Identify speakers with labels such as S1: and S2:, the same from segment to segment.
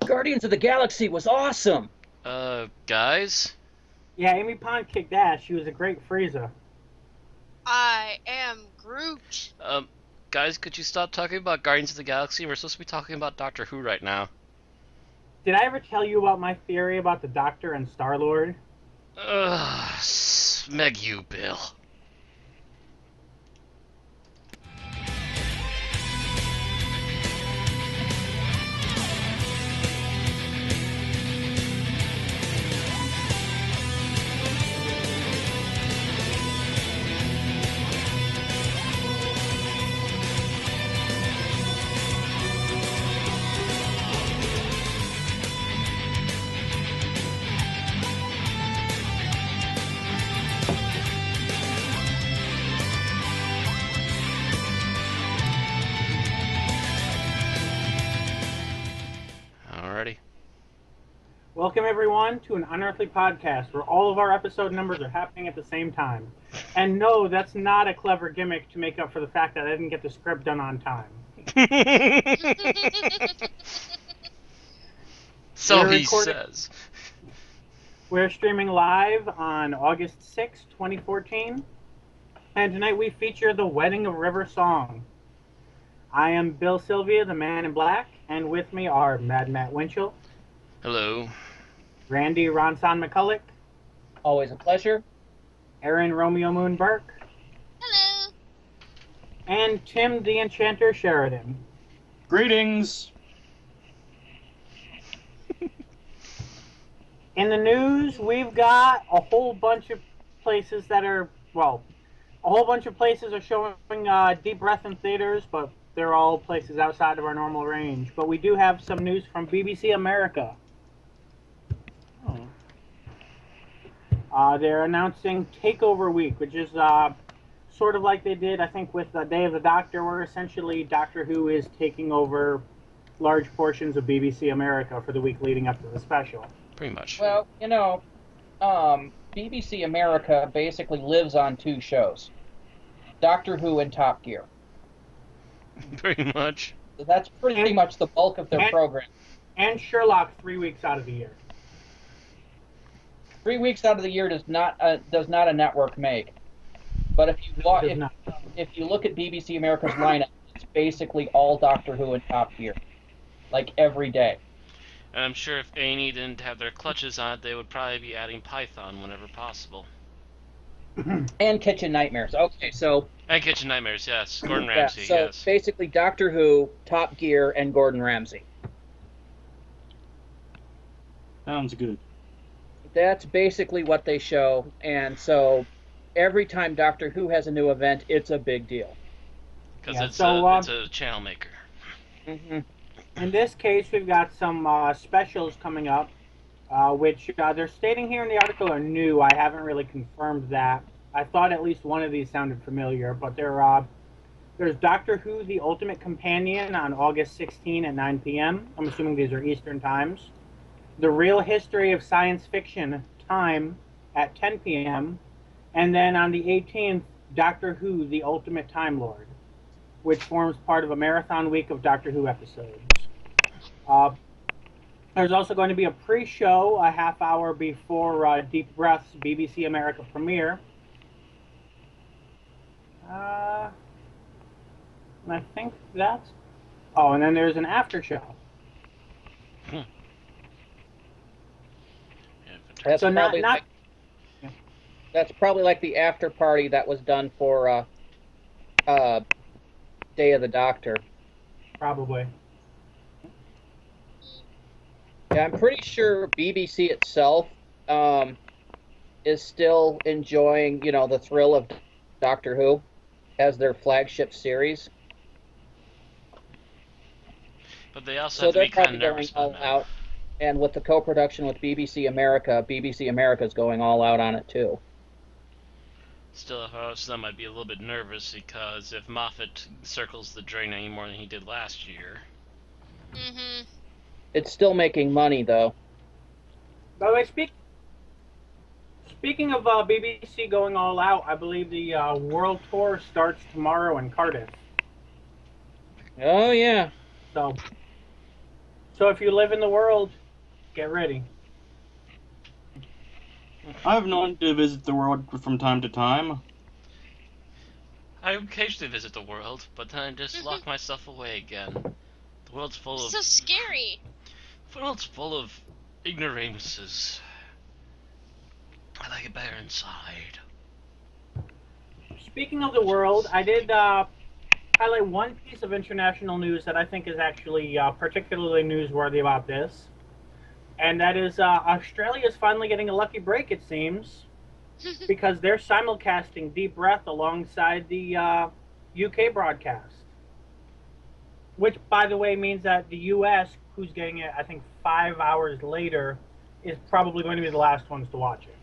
S1: Guardians of the Galaxy was awesome.
S2: Guys?
S3: Yeah, Amy Pond kicked ass. She was a great Frieza.
S4: I am Groot.
S2: Um, guys, could you stop talking about Guardians of the Galaxy? We're supposed to be talking about Doctor Who right now.
S3: Did I ever tell you about my theory about the Doctor and Star-Lord?
S2: Smeg you, Bill. Alrighty.
S3: Welcome, everyone, to an Unearthly podcast where all of our episode numbers are happening at the same time. And no, that's not a clever gimmick to make up for the fact that I didn't get the script done on time.
S2: So he says.
S3: We're streaming live on August 6, 2014. And tonight we feature The Wedding of River Song. I am Bill Sylvia, the man in black, and with me are Mad Matt Winchell.
S2: Hello.
S3: Randy Ronson McCulloch.
S1: Always a pleasure.
S3: Aaron Romeo Moon Burke.
S4: Hello.
S3: And Tim the Enchanter Sheridan.
S5: Greetings.
S3: In the news, we've got a whole bunch of places that are, well, a whole bunch of places are showing Deep Breath in theaters, but they're all places outside of our normal range. But we do have some news from BBC America. They're announcing Takeover Week, which is sort of like they did, I think, with the Day of the Doctor, where essentially Doctor Who is taking over large portions of BBC America for the week leading up to the special.
S2: Pretty much.
S1: Well, BBC America basically lives on two shows, Doctor Who and Top Gear.
S2: Pretty much.
S1: So that's pretty much the bulk of their program.
S3: And Sherlock 3 weeks out of the year.
S1: 3 weeks out of the year does not a network make. But if you look at BBC America's lineup, it's basically all Doctor Who and Top Gear, like every day.
S2: And I'm sure if A&E didn't have their clutches on it, they would probably be adding Python whenever possible.
S1: And Kitchen Nightmares. Okay, so...
S2: And Kitchen Nightmares, yes. Gordon Ramsay,
S1: so
S2: yes.
S1: Basically Doctor Who, Top Gear, and Gordon Ramsay.
S5: Sounds good.
S1: That's basically what they show, and so every time Doctor Who has a new event, it's a big deal.
S2: Because it's a channel maker.
S1: Mm-hmm.
S3: In this case, we've got some specials coming up, which they're stating here in the article are new. I haven't really confirmed that. I thought at least one of these sounded familiar, but there's Doctor Who, The Ultimate Companion on August 16 at 9 p.m. I'm assuming these are Eastern times. The Real History of Science Fiction, Time, at 10 p.m. And then on the 18th, Doctor Who, The Ultimate Time Lord, which forms part of a marathon week of Doctor Who episodes. There's also going to be a pre-show a half hour before Deep Breath's BBC America premiere. And I think that's... Oh, and then there's an after show.
S1: That's
S3: So
S1: probably
S3: not
S1: that's probably like the after party that was done for Day of the Doctor.
S3: probably.
S1: Yeah, I'm pretty sure BBC itself is still enjoying, the thrill of Doctor Who as their flagship series.
S2: But they also
S1: So
S2: have to
S1: they're
S2: be kind
S1: probably
S2: of
S1: going
S2: nervous
S1: all
S2: about that.
S1: out. And with the co-production with BBC America is going all out on it too.
S2: Still, that might be a little bit nervous because if Moffat circles the drain any more than he did last year.
S4: Mm-hmm.
S1: It's still making money though.
S3: By the way, speaking of BBC going all out, I believe the world tour starts tomorrow in Cardiff.
S1: Oh yeah.
S3: So So if you live in the world, get ready.
S5: I've known to visit the world from time to time.
S2: I occasionally visit the world, but then I just lock myself away again. The world's full of...
S4: So scary.
S2: The world's full of ignorances. I like it better inside.
S3: Speaking of the world, I did highlight one piece of international news that I think is actually particularly newsworthy about this. And that is Australia is finally getting a lucky break, it seems, because they're simulcasting Deep Breath alongside the UK broadcast. Which, by the way, means that the US, who's getting it, I think, 5 hours later, is probably going to be the last ones to watch it.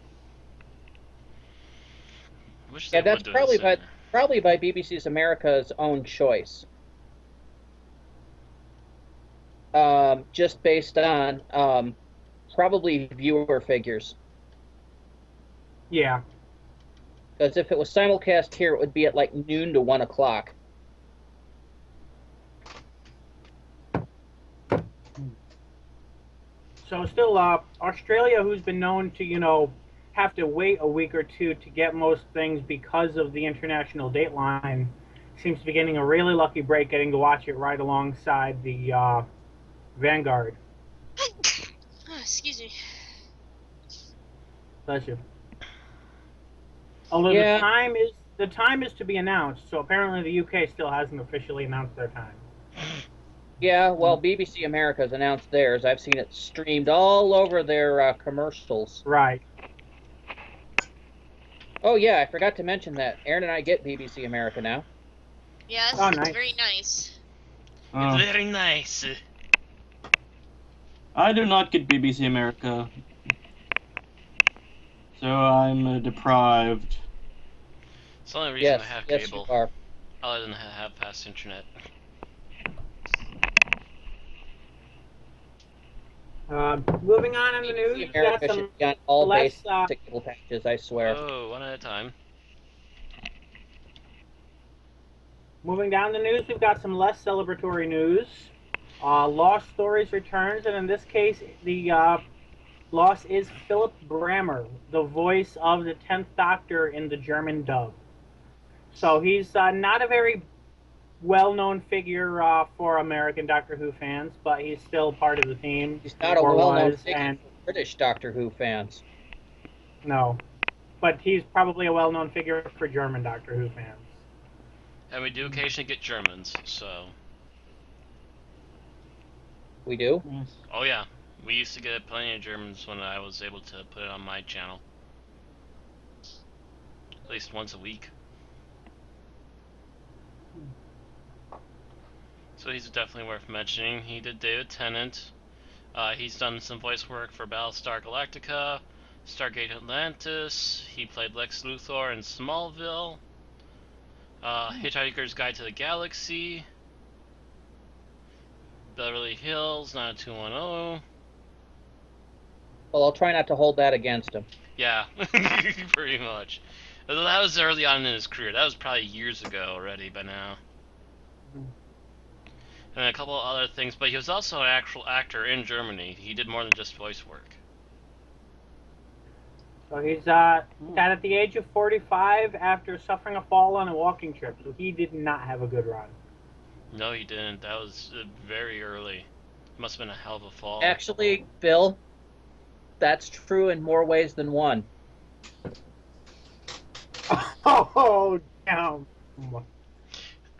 S2: Wish
S1: Yeah,
S2: they
S1: that's
S2: would do the
S1: probably by BBC's America's own choice. Just based on probably viewer figures.
S3: Yeah.
S1: Because if it was simulcast here, it would be at like noon to 1 o'clock.
S3: So still, Australia, who's been known to, have to wait a week or two to get most things because of the international dateline, seems to be getting a really lucky break getting to watch it right alongside the Vanguard.
S4: Oh, excuse me.
S3: Bless you. Although
S1: Yeah.
S3: the time is to be announced, so apparently the UK still hasn't officially announced their time.
S1: Yeah, well, BBC America's announced theirs. I've seen it streamed all over their commercials.
S3: Right.
S1: Oh, yeah, I forgot to mention that. Aaron and I get BBC America now.
S4: Yes,
S3: Oh,
S4: it's
S3: nice.
S4: very nice.
S2: It's very nice.
S5: I do not get BBC America, so I'm deprived.
S2: It's the only reason
S1: Yes,
S2: I have
S1: yes,
S2: cable.
S1: you are.
S2: Other than have fast internet.
S3: Moving on in the news,
S1: BBC
S3: we've got
S1: America
S3: some
S1: should be on all
S3: less,
S1: basic cable packages, I swear.
S2: Oh, one at a time.
S3: moving down the news, we've got some less celebratory news. Lost Stories returns, and in this case, the loss is Philip Brammer, the voice of the 10th Doctor in the German dub. So he's not a very well-known figure for American Doctor Who fans, but he's still part of the team.
S1: He's not a
S3: or
S1: well-known
S3: was,
S1: figure
S3: and
S1: for British Doctor Who fans.
S3: no, but he's probably a well-known figure for German Doctor Who fans.
S2: And we do occasionally get Germans, so...
S1: We do?
S5: Yes.
S2: Oh yeah, we used to get plenty of Germans when I was able to put it on my channel. At least once a week. So he's definitely worth mentioning. He did David Tennant. He's done some voice work for Battlestar Galactica, Stargate Atlantis. He played Lex Luthor in Smallville. Hitchhiker's Guide to the Galaxy. Beverly Hills 90210.
S1: Well, I'll try not to hold that against him.
S2: Yeah, pretty much. Although that was early on in his career. That was probably years ago already by now. And a couple of other things, but he was also an actual actor in Germany. He did more than just voice work.
S3: So he's died at the age of 45 after suffering a fall on a walking trip. So he did not have a good run.
S2: No, he didn't. That was very early. Must have been a hell of a fall.
S1: Actually, Bill, that's true in more ways than one.
S3: Oh, damn.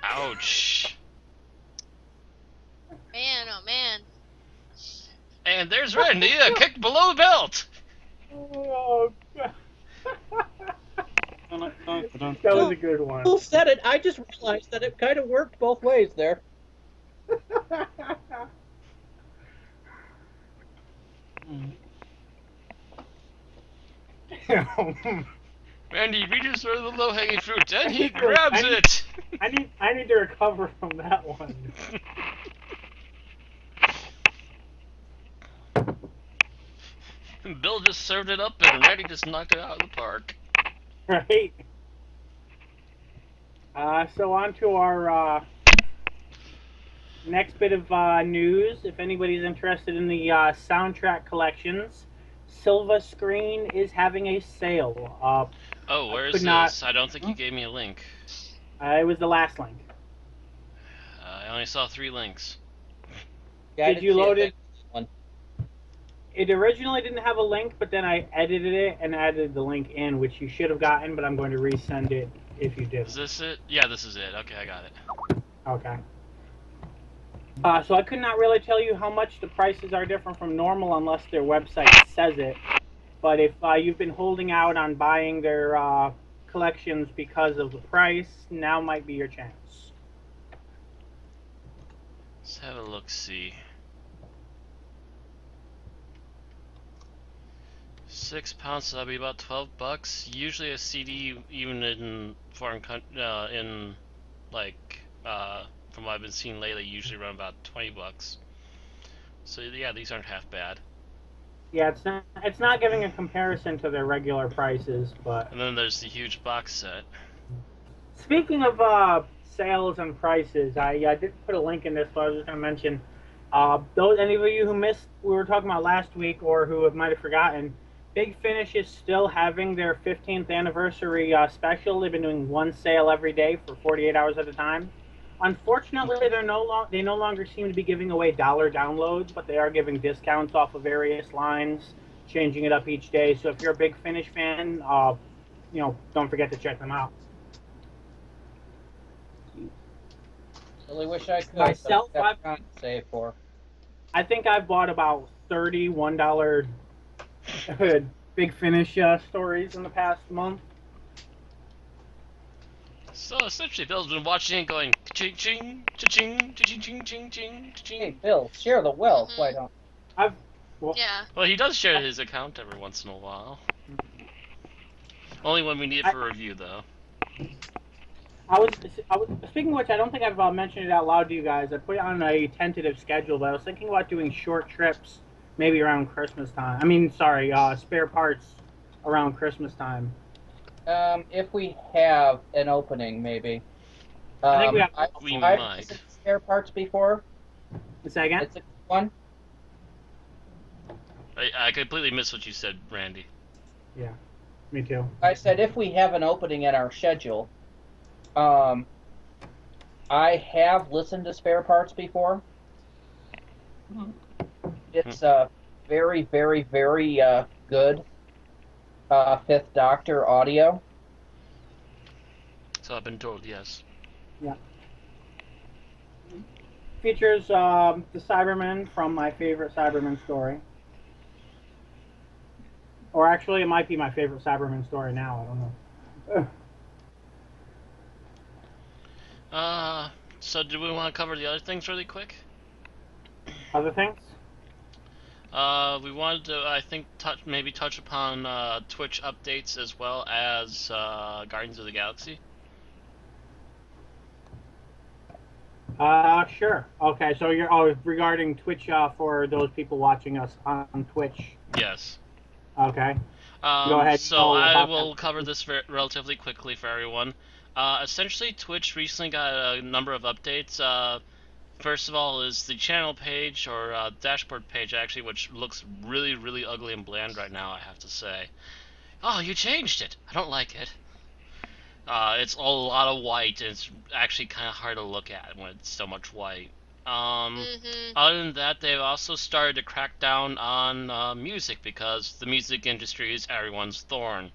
S2: Ouch.
S4: Man, oh man.
S2: And there's Randy, a kick below the belt.
S3: Oh, God. That was a good one.
S1: Who said it? I just realized that it kind of worked both ways there.
S2: Randy reaches for the low-hanging fruit, and he grabs it.
S3: I need to recover from that one.
S2: Bill just served it up, and Randy just knocked it out of the park.
S3: Right. So on to our next bit of news. If anybody's interested in the soundtrack collections, Silva Screen is having a sale.
S2: Oh,
S3: I
S2: where
S3: could
S2: is
S3: not.
S2: this? I don't think you gave me a link.
S3: It was the last link.
S2: I only saw 3 links.
S1: Yeah, I
S3: Did
S1: didn't
S3: you
S1: see a
S3: load
S1: thing
S3: it?
S1: on
S3: It originally didn't have a link, but then I edited it and added the link in, which you should have gotten, but I'm going to resend it if you did.
S2: Is this it? Yeah, this is it. Okay, I got it.
S3: Okay. So I could not really tell you how much the prices are different from normal unless their website says it. But if you've been holding out on buying their collections because of the price, now might be your chance.
S2: Let's have a look-see. £6, so that'd be about $12. Usually a CD, even in foreign in like from what I've been seeing lately, usually around about $20. So yeah, these aren't half bad.
S3: Yeah, it's not giving a comparison to their regular prices, but
S2: And then there's the huge box set.
S3: speaking of sales and prices, I did put a link in this, but I was just going to mention those any of you who missed we were talking about last week or who might have forgotten. Big Finish is still having their 15th anniversary special. They've been doing one sale every day for 48 hours at a time. Unfortunately, they no longer seem to be giving away dollar downloads, but they are giving discounts off of various lines, changing it up each day. So if you're a Big Finish fan, don't forget to check them out.
S1: Really wish I could.
S3: Myself,
S1: but I've got to save for.
S3: I think I've bought about $31 Big Finish stories in the past month.
S2: So essentially, Bill's been watching and going ching ching ching ching ching ching ching
S1: Hey,
S2: ching.
S1: Bill, share the wealth.
S4: Mhm.
S1: Why don't?
S4: Yeah.
S2: Well, he does share his account every once in a while. Only when we need it for review, though.
S3: I was speaking of which, I don't think I've mentioned it out loud to you guys. I put it on a tentative schedule, but I was thinking about doing short trips, maybe around Christmas time. I mean, sorry, spare parts around Christmas time.
S1: If we have an opening, maybe.
S3: I think we have.
S2: We
S1: I've
S2: might.
S1: listened to spare parts before.
S3: Say again.
S1: It's a good one.
S2: I completely missed what you said, Randy.
S3: Yeah, me too.
S1: I said if we have an opening in our schedule. I have listened to spare parts before. It's very, very, very good Fifth Doctor audio.
S2: So I've been told, yes.
S3: Yeah. Features the Cybermen from my favorite Cyberman story. Or actually, it might be my favorite Cyberman story now. I don't know.
S2: So do we want to cover the other things really quick?
S3: Other things?
S2: We wanted to, I think, touch upon Twitch updates as well as Guardians of the Galaxy.
S3: Sure. Okay, so you're regarding Twitch for those people watching us on Twitch.
S2: Yes.
S3: Okay. Go ahead.
S2: So I will cover this relatively quickly for everyone. Essentially, Twitch recently got a number of updates. First of all is the channel page, or dashboard page actually, which looks really, really ugly and bland right now, I have to say. Oh, you changed it! I don't like it. It's a lot of white, and it's actually kind of hard to look at when it's so much white. Other than that, they've also started to crack down on music, because the music industry is everyone's thorn.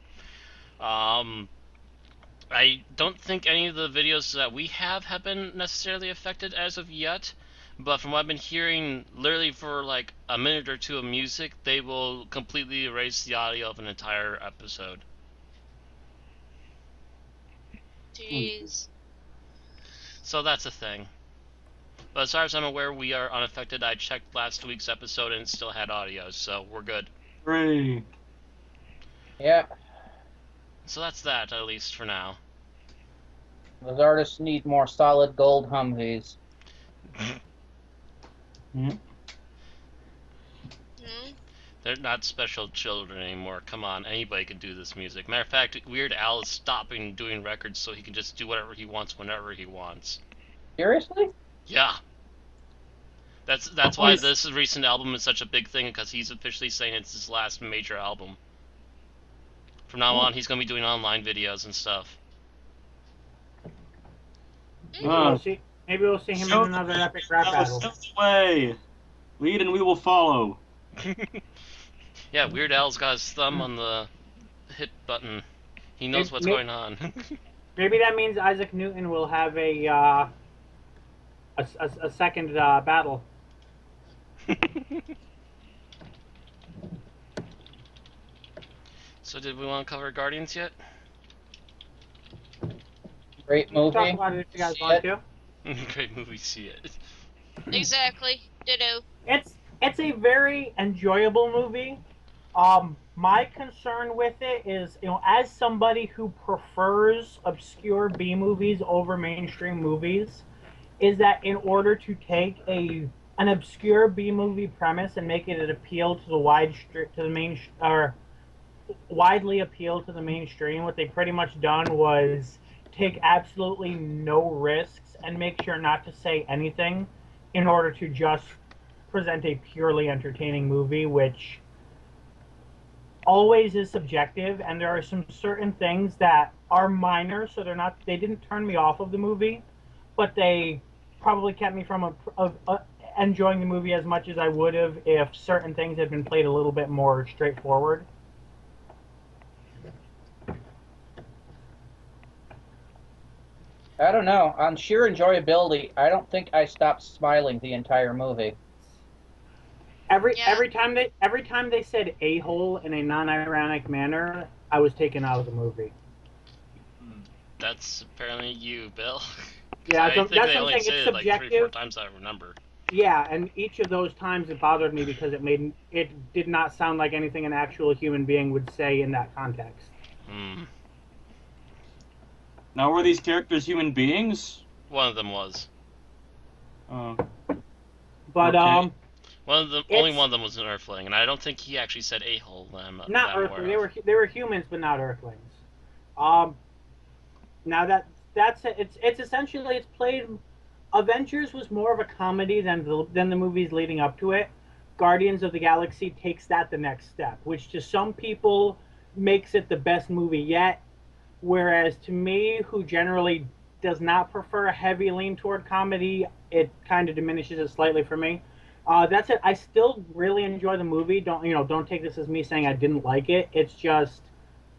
S2: I don't think any of the videos that we have been necessarily affected as of yet, but from what I've been hearing, literally for like a minute or two of music, they will completely erase the audio of an entire episode.
S4: Jeez.
S2: So that's a thing. But as far as I'm aware, we are unaffected. I checked last week's episode and it still had audio, so we're good.
S5: Hooray.
S1: Yeah,
S2: So that's that, at least for now.
S1: those artists need more solid gold Humvees.
S5: Yeah.
S4: Hmm?
S2: They're not special children anymore. Come on, anybody can do this music. Matter of fact, Weird Al is stopping doing records so he can just do whatever he wants whenever he wants.
S1: Seriously?
S2: Yeah. That's why this recent album is such a big thing, because he's officially saying it's his last major album. From now on, he's going to be doing online videos and stuff.
S3: Maybe we'll see him in another epic rap battle.
S5: Show the way. Lead and we will follow.
S2: Yeah, Weird Al's got his thumb on the hit button. He knows what's going on.
S3: Maybe that means Isaac Newton will have a second battle.
S2: So did we want to cover Guardians yet?
S1: Great movie.
S3: Talk about it if you guys want to.
S2: Great movie, see it.
S4: Exactly. Ditto.
S3: It's a very enjoyable movie. My concern with it is, as somebody who prefers obscure B movies over mainstream movies, is that in order to take an obscure B movie premise and make it appeal to the widely appeal to the mainstream, what they pretty much done was take absolutely no risks and make sure not to say anything in order to just present a purely entertaining movie, which always is subjective, and there are some certain things that are minor, so they didn't turn me off of the movie, but they probably kept me from enjoying the movie as much as I would have if certain things had been played a little bit more straightforward.
S1: I don't know. On sheer enjoyability, I don't think I stopped smiling the entire movie.
S3: Every time they said a-hole in a non-ironic manner, I was taken out of the movie.
S2: That's apparently you, Bill.
S3: Yeah,
S2: I think
S3: that's
S2: they only
S3: something.
S2: said
S3: It's
S2: it like
S3: subjective.
S2: 3 or 4 times I remember.
S3: Yeah, and each of those times it bothered me because it did not sound like anything an actual human being would say in that context.
S5: Now, were these characters human beings?
S2: One of them was.
S3: But
S5: okay.
S2: Only one of them was an Earthling, and I don't think he actually said a-hole.
S3: Not Earthlings. They were humans, but not Earthlings. Now that's it. It's essentially played. Avengers was more of a comedy than the movies leading up to it. Guardians of the Galaxy takes that the next step, which to some people makes it the best movie yet. Whereas to me, who generally does not prefer a heavy lean toward comedy, it kind of diminishes it slightly for me. That's it. I still really enjoy the movie. Don't take this as me saying I didn't like it. It's just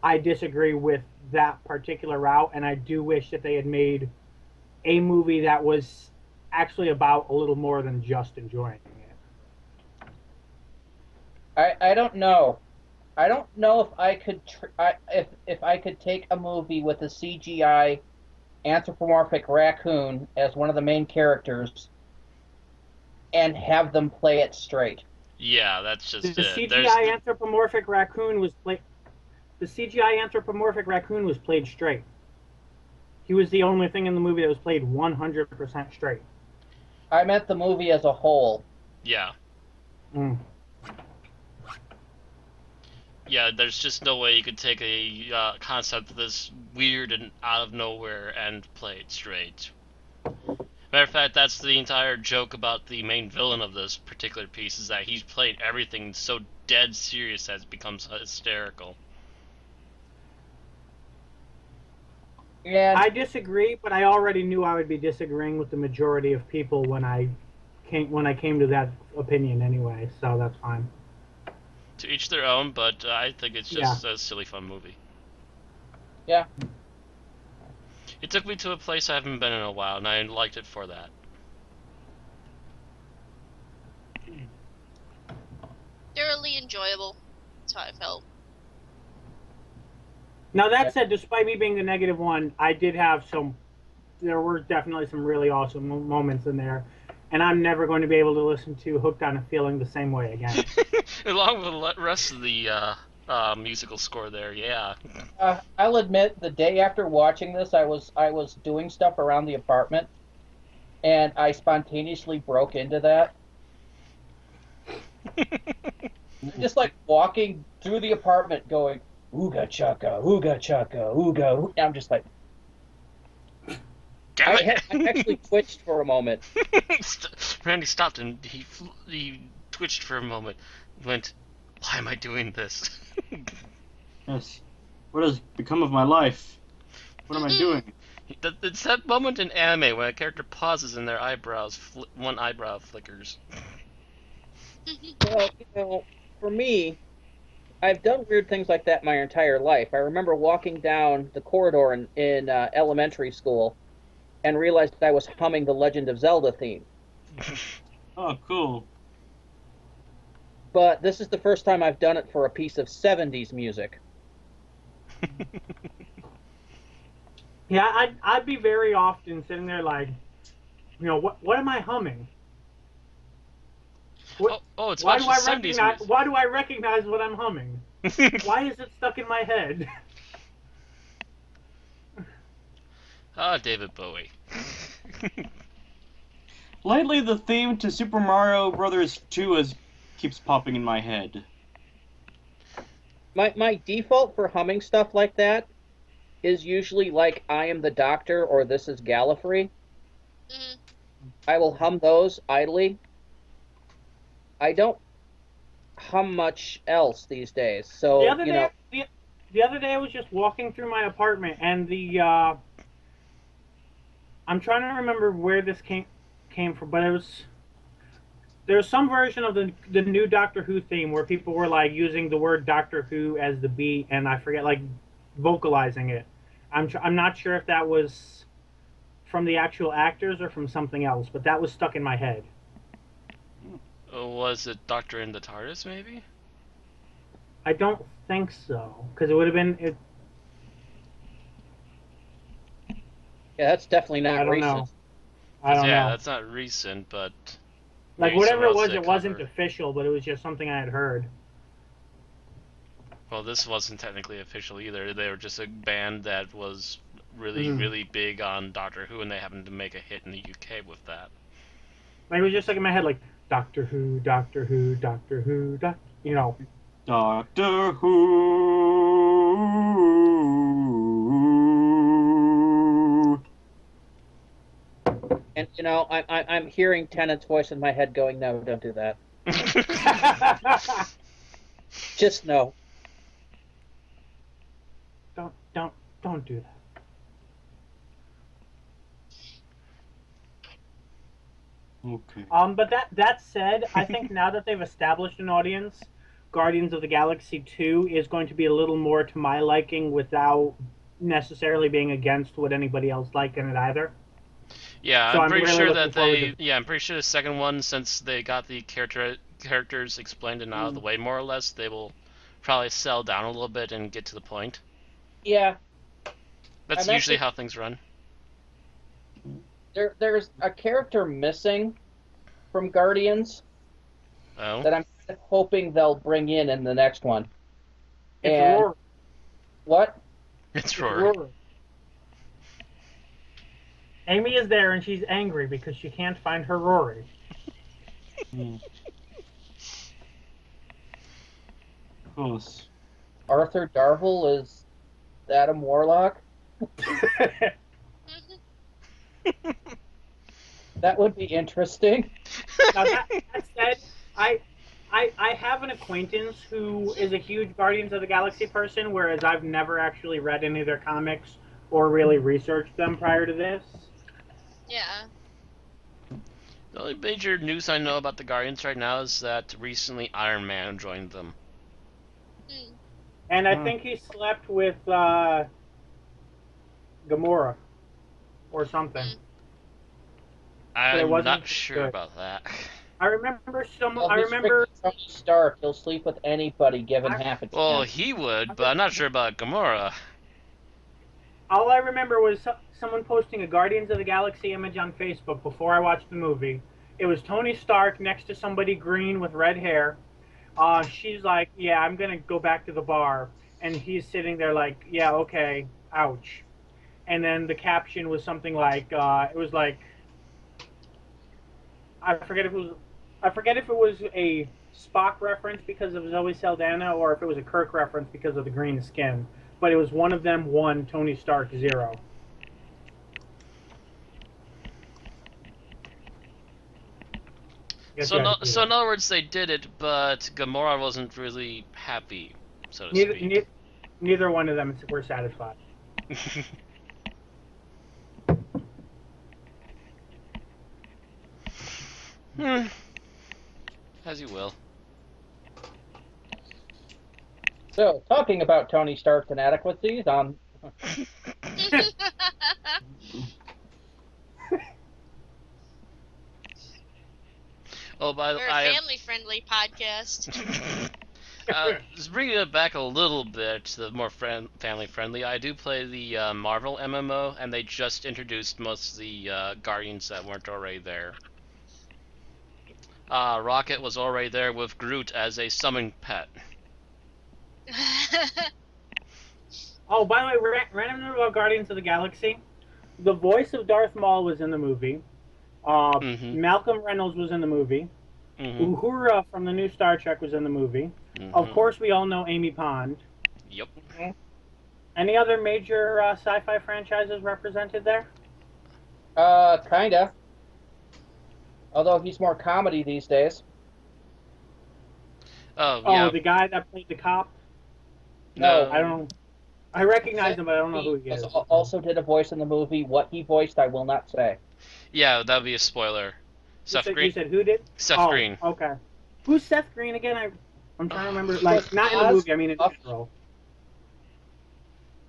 S3: I disagree with that particular route, and I do wish that they had made a movie that was actually about a little more than just enjoying it.
S1: I don't know. I don't know if I could if I could take a movie with a CGI anthropomorphic raccoon as one of the main characters and have them play it straight.
S2: Yeah, that's just
S3: The
S2: it.
S3: CGI anthropomorphic raccoon was played straight. He was the only thing in the movie that was played 100% straight.
S1: I meant the movie as a whole.
S2: Yeah.
S3: Mm.
S2: Yeah, there's just no way you could take a concept this weird and out of nowhere and play it straight. Matter of fact, that's the entire joke about the main villain of this particular piece, is that he's played everything so dead serious that it becomes hysterical.
S1: Yeah,
S3: I disagree, but I already knew I would be disagreeing with the majority of people when I came to that opinion anyway, so that's fine.
S2: To each their own, but I think it's just a silly fun movie.
S1: Yeah.
S2: It took me to a place I haven't been in a while, and I liked it for that.
S4: Thoroughly enjoyable. That's how I felt.
S3: Now that said, despite me being the negative one, I did have there were definitely some really awesome moments in there, and I'm never going to be able to listen to Hooked on a Feeling the same way again.
S2: Along with the rest of the musical score there, yeah.
S1: I'll admit, the day after watching this, I was doing stuff around the apartment, and I spontaneously broke into that. Just like walking through the apartment going, ooga chaka, ooga chaka, ooga. I'm just like,
S2: Damn
S1: I actually
S2: it!
S1: twitched for a moment.
S2: Randy stopped and he twitched for a moment. Went, why am I doing this?
S5: Yes. What has become of my life? What am I doing?
S2: It's that moment in anime when a character pauses and their one eyebrow flickers.
S1: Well, for me, I've done weird things like that my entire life. I remember walking down the corridor in elementary school and realized that I was humming the Legend of Zelda theme.
S5: Oh, cool.
S1: But this is the first time I've done it for a piece of 70s music.
S3: Yeah, I'd be very often sitting there like, what am I humming?
S2: It's a bunch of 70s music.
S3: Why do I recognize what I'm humming? Why is it stuck in my head?
S2: David Bowie.
S5: Lately, the theme to Super Mario Brothers 2 keeps popping in my head.
S1: My default for humming stuff like that is usually like I Am the Doctor or This is Gallifrey.
S4: Mhm.
S1: I will hum those idly. I don't hum much else these days.
S3: The
S1: So,
S3: other day, the other day I was just walking through my apartment, and I'm trying to remember where this came from, but there's some version of the new Doctor Who theme where people were like using the word Doctor Who as the beat, and I forget, like, vocalizing it. I'm not sure if that was from the actual actors or from something else, but that was stuck in my head.
S2: Was it Doctor in the TARDIS, maybe?
S3: I don't think so, because it would have been it.
S1: yeah, that's definitely
S3: I
S1: not
S3: don't
S1: recent.
S3: know. I don't know.
S2: That's not recent, but
S3: Like,
S2: maybe
S3: whatever
S2: someone
S3: it
S2: else
S3: was,
S2: did
S3: it wasn't
S2: cover.
S3: official, but it was just something I had heard.
S2: Well, this wasn't technically official either. They were just a band that was really,
S3: Mhm.
S2: really big on Doctor Who, and they happened to make a hit in the UK with that.
S3: Like, it was just like in my head, like Doctor Who, Doctor Who, Doctor Who,
S5: Doctor Who.
S1: And I'm hearing Tennant's voice in my head going, "No, don't do that. Just no."
S3: don't do that.
S5: Okay.
S3: But that said, I think now that they've established an audience, Guardians of the Galaxy 2 is going to be a little more to my liking without necessarily being against what anybody else liked in it either.
S2: Yeah,
S3: So
S2: I'm
S3: I'm
S2: pretty
S3: really
S2: sure
S3: looking
S2: that
S3: forward
S2: they.
S3: to.
S2: Yeah, I'm pretty sure the second one, since they got the characters explained and out of the way more or less, they will probably sell down a little bit and get to the point.
S1: Yeah,
S2: That's
S1: I'm
S2: usually
S1: actually
S2: how things run.
S1: there's a character missing from Guardians
S2: Oh,
S1: that I'm hoping they'll bring in the next one.
S3: It's
S1: And
S3: Rory.
S1: what?
S2: it's
S3: It's
S2: Rory.
S3: Rory. Amy is there and she's angry because she can't find her Rory.
S5: Of course.
S1: Arthur Darvill is Adam Warlock? That would be interesting.
S3: Now that said, I have an acquaintance who is a huge Guardians of the Galaxy person, whereas I've never actually read any of their comics or really researched them prior to this.
S4: Yeah.
S2: The only major news I know about the Guardians right now is that recently Iron Man joined them.
S4: Hmm.
S3: And I think he slept with Gamora or something. But it
S2: I'm
S3: wasn't
S2: not sure
S3: good.
S2: about that.
S3: I remember
S1: Well,
S3: I
S1: he's
S3: remember.
S1: Tony Stark. He'll sleep with anybody given half a chance.
S2: Well, he would, but I'm not sure about Gamora.
S3: All I remember was someone posting a Guardians of the Galaxy image on Facebook before I watched the movie. It was Tony Stark next to somebody green with red hair. She's like, "Yeah, I'm gonna go back to the bar," and he's sitting there like, "Yeah, okay, ouch." And then the caption was something like, "It was like, I forget if it was a Spock reference because of Zoe Saldana or if it was a Kirk reference because of the green skin." But it was one of them 1, Tony Stark 0. Guess you had to do
S2: So in
S3: that.
S2: other words, they did it, but Gamora wasn't really happy, so to
S3: Neither,
S2: speak.
S3: neither one of them were satisfied.
S2: Hmm. As you will.
S1: So, talking about Tony Stark's inadequacies on.
S2: Oh, by the
S4: We're a family-friendly podcast.
S2: just bringing it back a little bit to the more family-friendly. I do play the Marvel MMO, and they just introduced most of the Guardians that weren't already there. Rocket was already there with Groot as a summon pet.
S3: Oh, by the way, random note about Guardians of the Galaxy. The voice of Darth Maul was in the movie.
S2: Mm-hmm.
S3: Malcolm Reynolds was in the movie.
S2: Mm-hmm.
S3: Uhura from the new Star Trek was in the movie.
S2: Mm-hmm.
S3: Of course, we all know Amy Pond.
S2: Yep.
S3: Any other major sci-fi franchises represented there?
S1: Kinda. Although he's more comedy these days.
S2: Oh,
S3: Oh,
S2: yeah.
S3: the guy that played the cop?
S1: No.
S3: I don't know. I recognize him, but I don't know who he is.
S1: Also did a voice in the movie. What he voiced, I will not say.
S2: Yeah, that'd be a spoiler.
S3: You said who did?
S2: Seth Green.
S3: Okay. Who's Seth Green again? I'm trying to remember.
S1: He
S3: Like,
S1: was
S3: not in the
S1: Oz
S3: movie, I mean in
S1: Buffy.
S3: general.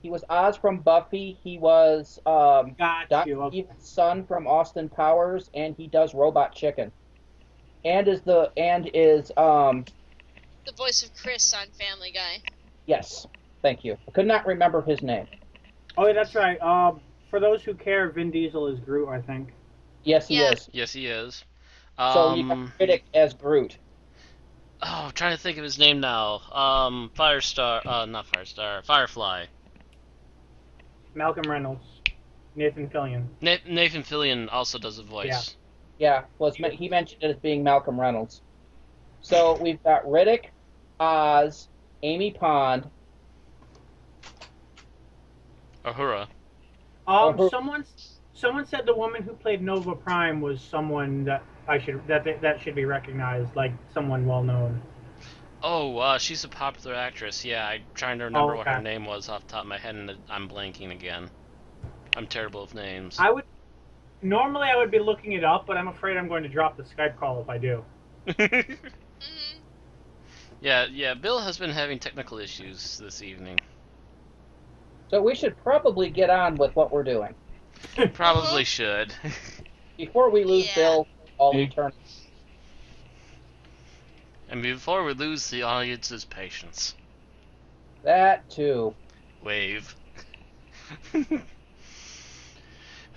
S1: He was Oz from Buffy. He was
S3: Got
S1: Dr.
S3: you. Okay.
S1: Evil's son from Austin Powers, and he does Robot Chicken. And is
S4: the voice of Chris on Family Guy.
S1: yes, thank you. I could not remember his name.
S3: Oh, yeah, that's right. For those who care, Vin Diesel is Groot, I think.
S1: Yes, he
S4: Yeah.
S1: is.
S2: Yes, he is.
S1: So you have Riddick as Groot.
S2: Oh, I'm trying to think of his name now. Firestar. Not Firestar. Firefly.
S3: Malcolm Reynolds. Nathan Fillion.
S2: Nathan Fillion also does a voice.
S1: Yeah, he mentioned it as being Malcolm Reynolds. So we've got Riddick, Oz, Amy Pond.
S2: Uhura.
S3: Someone said the woman who played Nova Prime was someone that that should be recognized, like someone well known.
S2: Oh, she's a popular actress. Yeah, I'm trying to remember what her name was off the top of my head, and I'm blanking again. I'm terrible with names.
S3: Normally I would be looking it up, but I'm afraid I'm going to drop the Skype call if I do.
S2: Yeah, Bill has been having technical issues this evening.
S1: So we should probably get on with what we're doing.
S2: Probably should.
S1: Before we lose Bill all eternity.
S2: And before we lose the audience's patience.
S1: That too.
S2: Wave.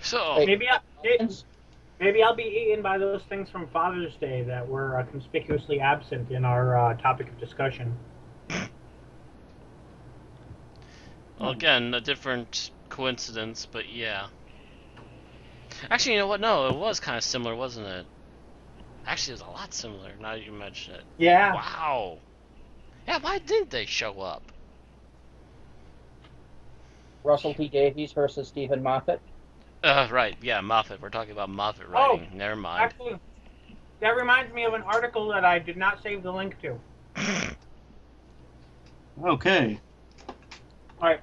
S2: So
S3: maybe I'll be eaten by those things from Father's Day that were conspicuously absent in our topic of discussion.
S2: Well, again, a different coincidence, but yeah. Actually, you know what? No, it was kind of similar, wasn't it? Actually, it was a lot similar, now that you mention it.
S3: Yeah.
S2: Wow. Yeah, why didn't they show up?
S1: Russell T. Davies versus Stephen Moffat.
S2: Right, yeah, Moffat. We're talking about Moffat writing. Never mind.
S3: Actually, that reminds me of an article that I did not save the link to.
S5: Okay.
S3: Alright,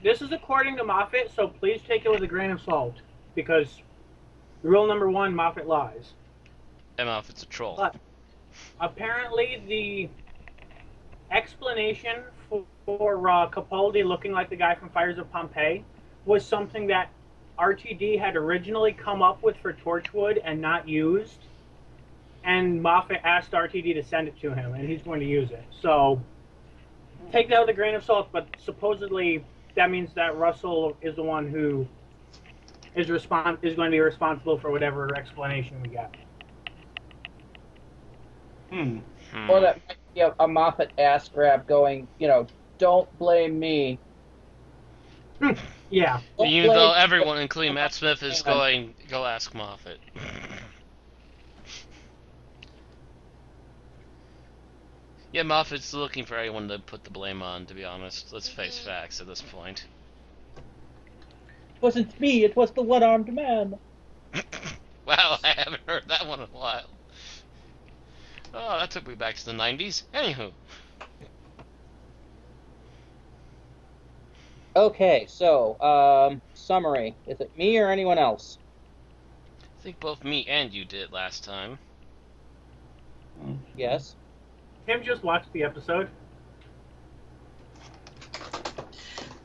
S3: this is according to Moffat, so please take it with a grain of salt, because rule number 1, Moffat lies.
S2: And Moffat's a troll.
S3: But apparently the explanation for Capaldi looking like the guy from Fires of Pompeii was something that RTD had originally come up with for Torchwood and not used, and Moffat asked RTD to send it to him, and he's going to use it. So take that with a grain of salt, but supposedly that means that Russell is the one who is going to be responsible for whatever explanation we get.
S1: Or that might be a Moffat ass grab going, don't blame me.
S3: Yeah.
S2: Even though everyone, including Matt Smith, is going, go ask Moffat. Yeah, Moffat's looking for anyone to put the blame on, to be honest. Let's face facts at this point.
S1: It wasn't me, it was the one-armed man.
S2: Wow, I haven't heard that one in a while. Oh, that took me back to the 90s. Anywho.
S1: Okay, so summary. Is it me or anyone else?
S2: I think both me and you did last time.
S1: Yes.
S3: Tim just watched the episode.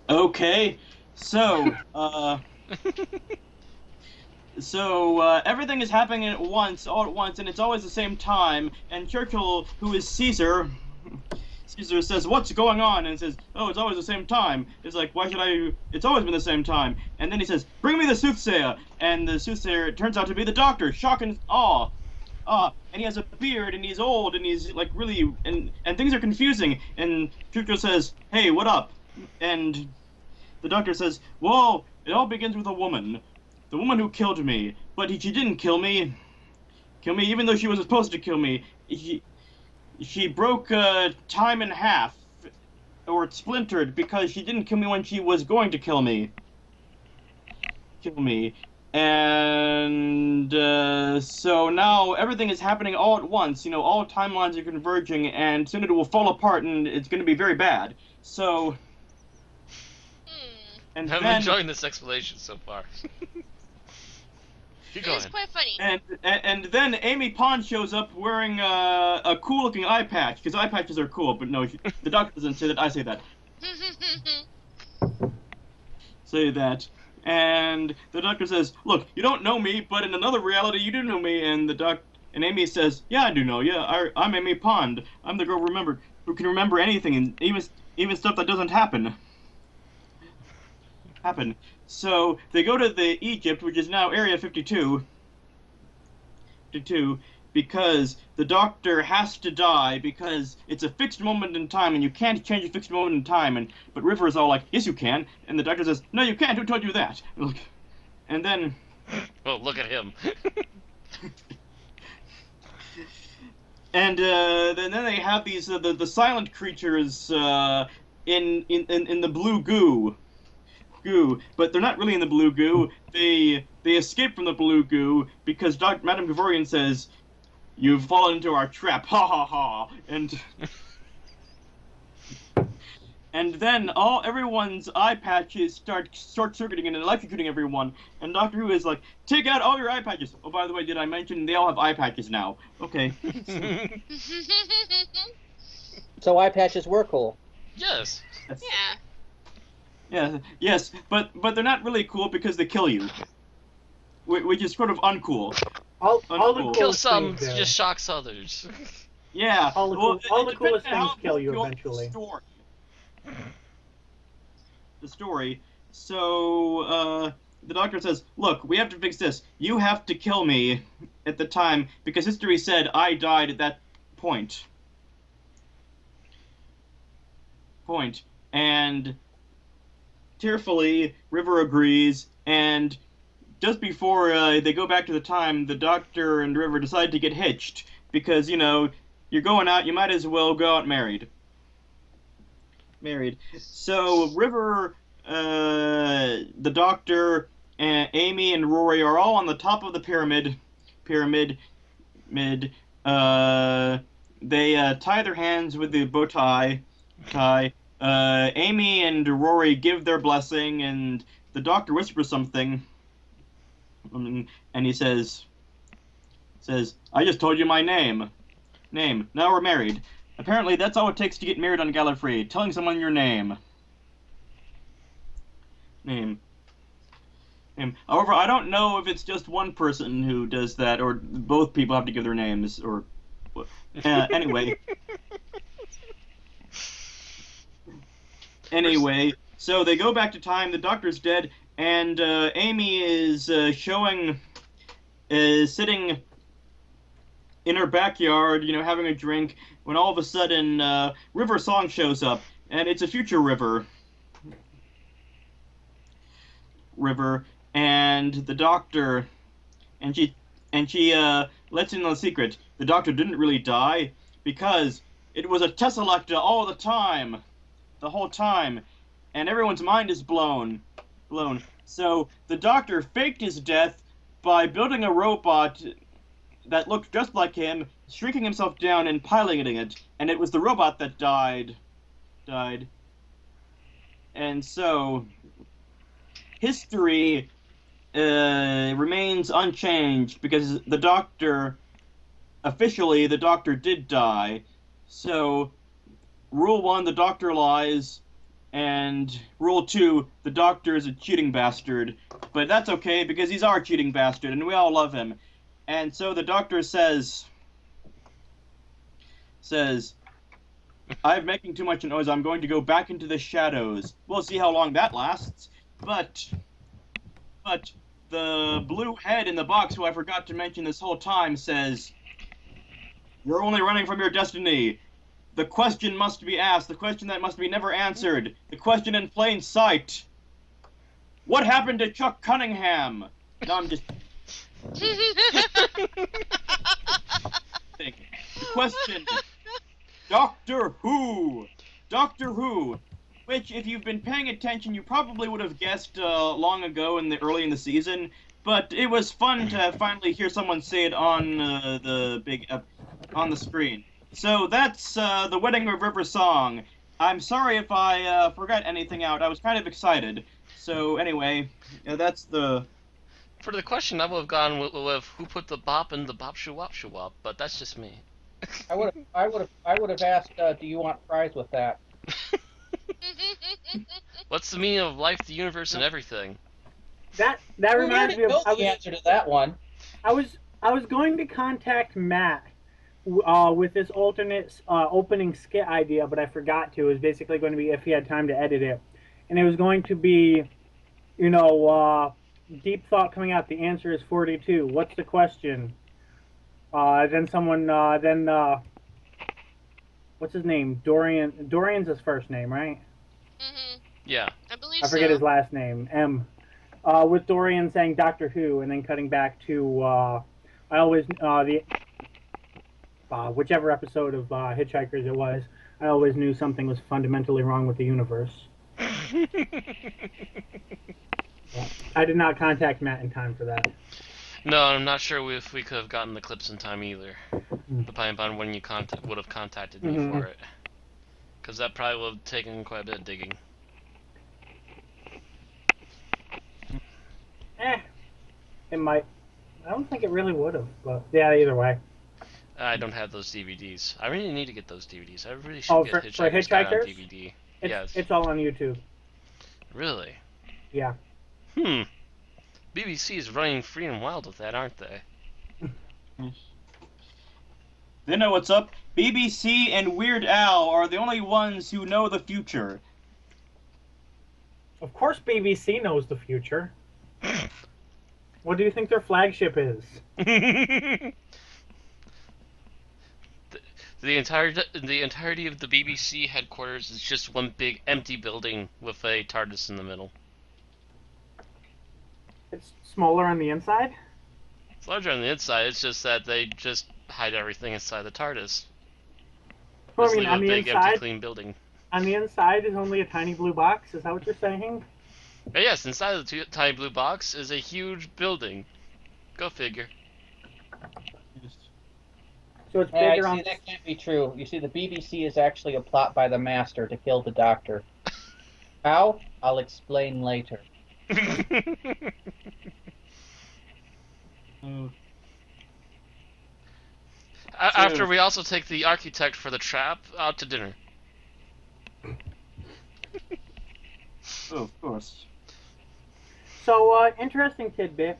S5: Okay, so everything is happening at once, all at once, and it's always the same time. And Churchill, who is Caesar, Caesar says, "What's going on?" And says, "Oh, it's always the same time." It's like, why should I? It's always been the same time. And then he says, "Bring me the soothsayer." And the soothsayer turns out to be the doctor. Shock and awe. And he has a beard, and he's old, and he's like really, and things are confusing. And Churchill says, "Hey, what up?" And the doctor says, "Well, it all begins with a woman. The woman who killed me. But she didn't kill me. Even though she was supposed to kill me. She broke time in half. Or it splintered because she didn't kill me when she was going to kill me. And so now everything is happening all at once. You know, all timelines are converging, and soon it will fall apart, and it's going to be very bad. So...
S2: And I'm enjoying this explanation so far. Keep going.
S4: It's quite funny.
S5: And then Amy Pond shows up wearing a cool-looking eye patch, because eye patches are cool, but no, the doctor doesn't say that, I say that. Say that. And the doctor says, "Look, you don't know me, but in another reality you do know me." And and Amy says, "Yeah, I do know. Yeah, I'm Amy Pond. I'm the girl who can remember anything, and even stuff that doesn't happen. So they go to the Egypt, which is now Area 52, because the doctor has to die because it's a fixed moment in time, and you can't change a fixed moment in time. But River is all like, "Yes, you can," and the doctor says, "No, you can't. Who told you that?" And then,
S2: oh, look at him.
S5: and then they have these the silent creatures in the blue goo, but they're not really in the blue goo. They escape from the blue goo because Madame Gavorian says, "You've fallen into our trap, ha ha ha," and then everyone's eye patches start short-circuiting and electrocuting everyone, and Doctor Who is like, "Take out all your eye patches." Oh, by the way, did I mention they all have eye patches now? Okay.
S1: So eye patches were cool.
S2: Yes.
S4: Yeah.
S5: Yeah, yes, but they're not really cool because they kill you, which is sort of uncool.
S3: All the
S5: Uncool.
S2: Kill
S3: coolest
S2: some,
S3: things,
S2: just shocks others.
S5: Yeah,
S3: all the coolest things kill you eventually.
S5: The story. So the doctor says, "Look, we have to fix this. You have to kill me at the time because history said I died at that point. And tearfully, River agrees, and just before they go back to the time, the doctor and River decide to get hitched because, you know, you're going out, you might as well go out married. So River, the doctor, Amy, and Rory are all on the top of the pyramid. They tie their hands with the bow tie. Amy and Rory give their blessing, and the doctor whispers something, and he says, "I just told you my name. Now we're married." Apparently, that's all it takes to get married on Gallifrey, telling someone your name. However, I don't know if it's just one person who does that, or both people have to give their names, or... anyway. So they go back to time, the doctor's dead, and Amy is sitting in her backyard, you know, having a drink, when all of a sudden River Song shows up, and it's a future River, and the doctor, and she lets in the secret. The doctor didn't really die because it was a tessellect all the whole time, and everyone's mind is blown. So the doctor faked his death by building a robot that looked just like him, shrinking himself down and piloting it, and it was the robot that died. And so, history remains unchanged because officially the doctor did die. So, Rule 1, the doctor lies, and Rule 2, the doctor is a cheating bastard. But that's okay, because he's our cheating bastard, and we all love him. And so the doctor says, I'm making too much noise, I'm going to go back into the shadows. We'll see how long that lasts. But the blue head in the box, who I forgot to mention this whole time, says, you're only running from your destiny. The question must be asked, the question that must be never answered, the question in plain sight. What happened to Chuck Cunningham? No, I'm just... The question... Doctor Who, which, if you've been paying attention, you probably would have guessed long ago early in the season. But it was fun to finally hear someone say it on on the screen. So that's the Wedding of River song. I'm sorry if I forgot anything out. I was kind of excited. So anyway, that's the.
S2: For the question, I would have gone with who put the bop in the bop shoo wop, but that's just me.
S1: I would have asked, do you want fries with that?
S2: What's the meaning of life, the universe, and everything?
S3: That reminds me of
S1: the answer to that one.
S3: I was going to contact Matt with this alternate opening skit idea, but I forgot to. It was basically going to be if he had time to edit it, and it was going to be, deep thought coming out. The answer is 42. What's the question? Then someone, what's his name? Dorian. Dorian's his first name, right?
S4: Mm-hmm.
S2: Yeah.
S4: I believe
S3: I forget his last name. M. With Dorian saying Doctor Who, and then cutting back to I always whichever episode of Hitchhikers it was. I always knew something was fundamentally wrong with the universe. I did not contact Matt in time for that.
S2: No, I'm not sure if we could have gotten the clips in time either. Depending upon when you would have contacted me for it. Because that probably would have taken quite a bit of digging.
S3: It might. I don't think it really would have, but yeah, either way.
S2: I don't have those DVDs. I really need to get those DVDs. I really should get
S3: for
S2: Hitchhikers on
S3: Hitchhikers?
S2: DVD.
S3: Yes. It's all on YouTube.
S2: Really?
S3: Yeah.
S2: BBC is running free and wild with that, aren't they?
S5: They know what's up. BBC and Weird Al are the only ones who know the future.
S3: Of course BBC knows the future. What do you think their flagship is?
S2: The entirety of the BBC headquarters is just one big empty building with a TARDIS in the middle.
S3: It's smaller on the inside?
S2: It's larger on the inside, it's just that they just hide everything inside the TARDIS.
S3: Well,
S2: Just
S3: I mean,
S2: leave
S3: on
S2: a
S3: the
S2: big,
S3: inside,
S2: empty, clean building.
S3: On the inside is only a tiny blue box? Is that what you're saying?
S2: But yes, inside of the tiny blue box is a huge building. Go figure.
S3: So it's bigger on...
S1: That can't be true. You see, the BBC is actually a plot by the Master to kill the Doctor. How? I'll explain later.
S2: After we also take the architect for the trap out to dinner.
S5: Oh, of course.
S3: So, interesting tidbit.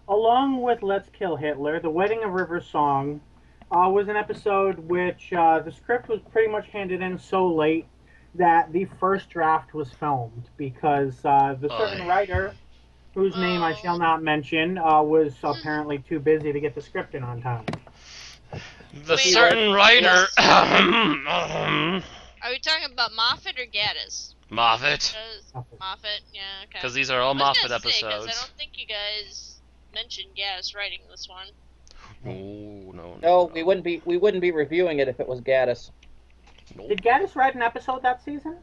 S3: Along with Let's Kill Hitler, The Wedding of River Song was an episode which the script was pretty much handed in so late that the first draft was filmed because the certain writer, whose name I shall not mention, was apparently too busy to get the script in on time.
S2: The certain writer...
S4: Are we talking about Moffat or Gaddis?
S2: Moffat.
S4: Moffat, yeah, okay.
S2: Because these are all Moffat episodes.
S4: I don't think you guys mentioned Gaddis writing this one.
S2: No,
S1: we wouldn't be reviewing it if it was Gaddis.
S2: Nope.
S3: Did Gaddis write an episode that season?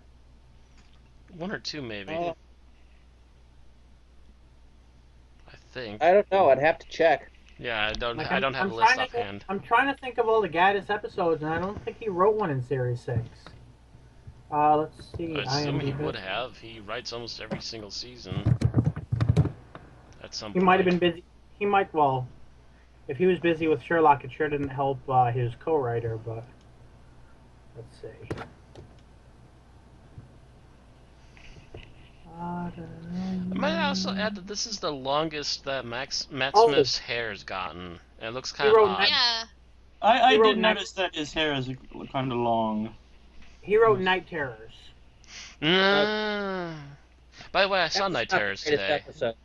S2: One or two, maybe. I think.
S1: I don't know. I'd have to check.
S2: Yeah,
S3: Like,
S2: I don't have
S3: I'm
S2: a list
S3: trying to
S2: offhand.
S3: I'm trying to think of all the Gaddis episodes, and I don't think he wrote one in Series 6. Let's see.
S2: I assume he
S3: IMDb.
S2: would have. He writes almost every single season at some
S3: He
S2: point.
S3: might have been busy. He might, well, if he was busy with Sherlock, it sure didn't help his co-writer, but let's see.
S2: I might also add that this is the longest that Matt
S3: Oh.
S2: Smith's hair's gotten. It looks
S3: He
S2: kind of
S3: wrote
S2: odd.
S4: Yeah.
S5: I
S3: He wrote
S5: did notice that his hair is kind of long.
S3: He wrote Night Terrors.
S2: Mm. By the way, I saw
S1: That was
S2: Night
S1: not the
S2: Terrors
S1: greatest
S2: today.
S1: episode.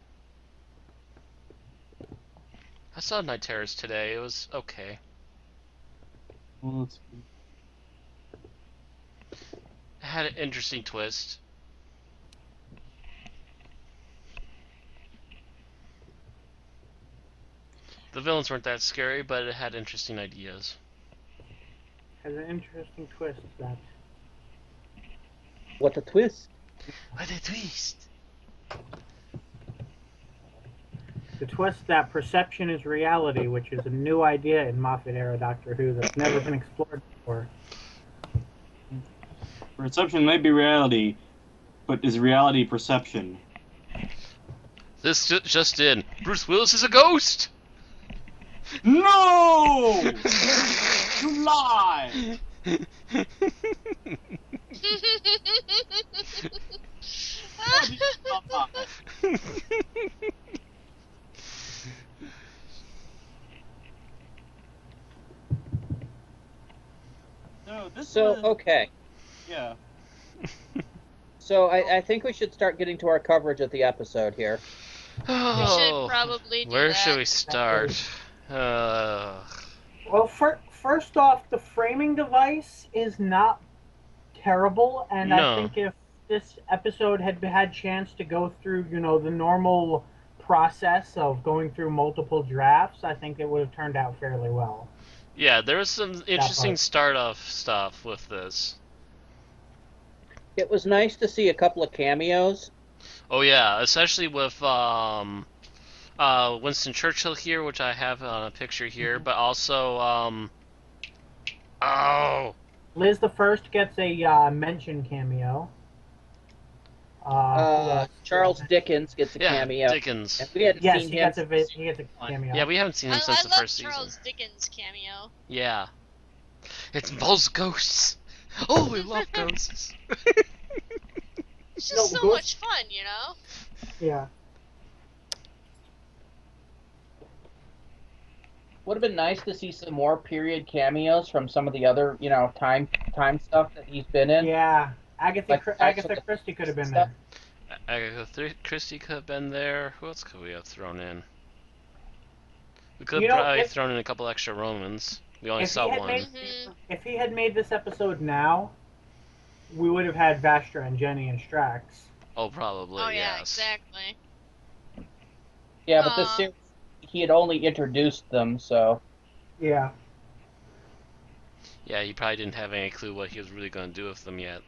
S2: I saw Night Terrors today. It was okay.
S5: Well, let's see.
S2: It had an interesting twist. The villains weren't that scary, but it had interesting ideas.
S3: Has an interesting twist that.
S1: What a twist!
S2: What a twist!
S3: The twist that perception is reality, which is a new idea in Moffat-era Doctor Who that's never been explored before.
S5: Perception may be reality, but is reality perception?
S2: This just in. Bruce Willis is a ghost!
S5: No! You lie! Why did you lie? No, this
S1: So,
S5: was...
S1: okay.
S5: Yeah.
S1: So I think we should start getting to our coverage of the episode here.
S4: We should probably do
S2: Where
S4: that.
S2: should we start?
S3: Well, first off, the framing device is not terrible, and
S2: No.
S3: I think if this episode had had chance to go through, the normal process of going through multiple drafts, I think it would have turned out fairly well.
S2: Yeah, there was some interesting
S3: part.
S2: start-off stuff with this.
S1: It was nice to see a couple of cameos.
S2: Oh yeah, especially with Winston Churchill here, which I have on a picture here, but also oh,
S3: Liz the First gets a mention cameo. Who else?
S1: Charles Dickens gets a
S2: yeah,
S1: cameo.
S2: Dickens.
S1: And we hadn't
S3: Yes,
S1: seen
S3: he
S1: him
S3: gets a cameo.
S2: Yeah, we haven't seen him since the
S4: love
S2: first
S4: Charles
S2: season.
S4: Dickens cameo.
S2: Yeah, it involves ghosts. Oh, we love ghosts.
S4: It's just so
S3: Ghost-
S4: much fun, you know?
S3: Yeah.
S1: Would have been nice to see some more period cameos from some of the other, time stuff that he's been in.
S3: Yeah. Agatha
S1: Like
S3: Christie could have been there.
S2: Agatha Christie could have been there. Who else could we have thrown in? We could
S3: You
S2: have
S3: know,
S2: probably
S3: if-
S2: thrown in a couple extra Romans. We only
S3: if he
S2: saw
S3: had
S2: one.
S3: made-
S4: Mhm.
S3: If he had made this episode now, we would have had Vastra and Jenny and Strax.
S2: Oh, probably,
S4: Oh yeah,
S2: yes.
S4: exactly.
S1: Yeah, but this
S4: Aw.
S1: series, he had only introduced them, so...
S3: Yeah.
S2: Yeah, he probably didn't have any clue what he was really going to do with them yet.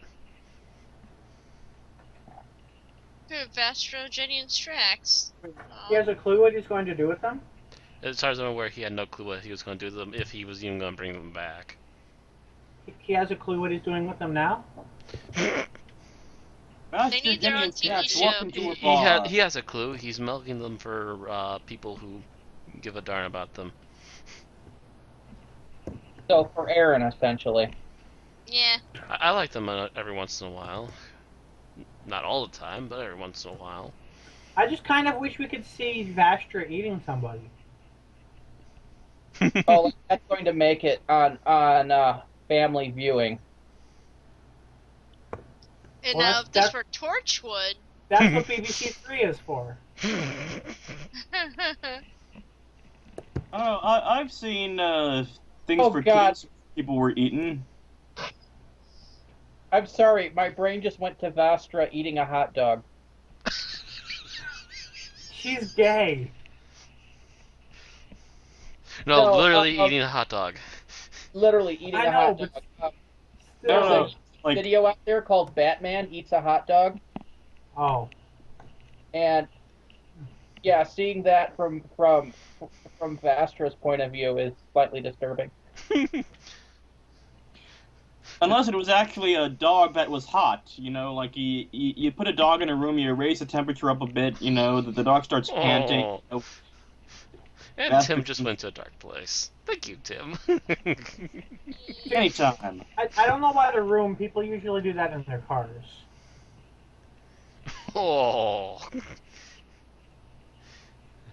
S4: Vastro, Jenny, and Strax.
S3: He has a clue what he's going to do with them?
S2: As far as I'm aware, he had no clue what he was going to do with them, if he was even going to bring them back.
S3: He has a clue what he's doing with them now?
S4: They need their own TV show.
S2: He has a clue. He's milking them for people who give a darn about them.
S1: So, for Aaron, essentially.
S4: Yeah.
S2: I like them every once in a while. Not all the time, but every once in a while.
S3: I just kind of wish we could see Vastra eating somebody.
S1: Oh, that's going to make it on family viewing.
S4: And
S3: Well,
S4: if this
S3: that's-
S4: were Torchwood.
S3: That's what BBC 3 is for.
S5: Oh, I've seen things
S1: Oh,
S5: for
S1: God.
S5: kids people were eating.
S1: I'm sorry, my brain just went to Vastra eating a hot dog.
S3: She's gay.
S2: No,
S1: No,
S2: literally eating a hot dog.
S1: Literally eating
S3: I
S1: a
S3: know,
S1: hot
S3: but
S1: dog.
S3: still.
S1: There's a
S5: Like,
S1: video out there called Batman Eats a Hot Dog,
S3: Oh.
S1: and Yeah, seeing that from Vastra's point of view is slightly disturbing.
S5: Unless it was actually a dog that was hot, like you put a dog in a room, you raise the temperature up a bit, the dog starts panting.
S2: Oh. And
S5: That's
S2: Tim just went to a dark place. Thank you, Tim.
S5: anytime.
S3: I don't know why the room. People usually do that in their cars.
S2: Oh.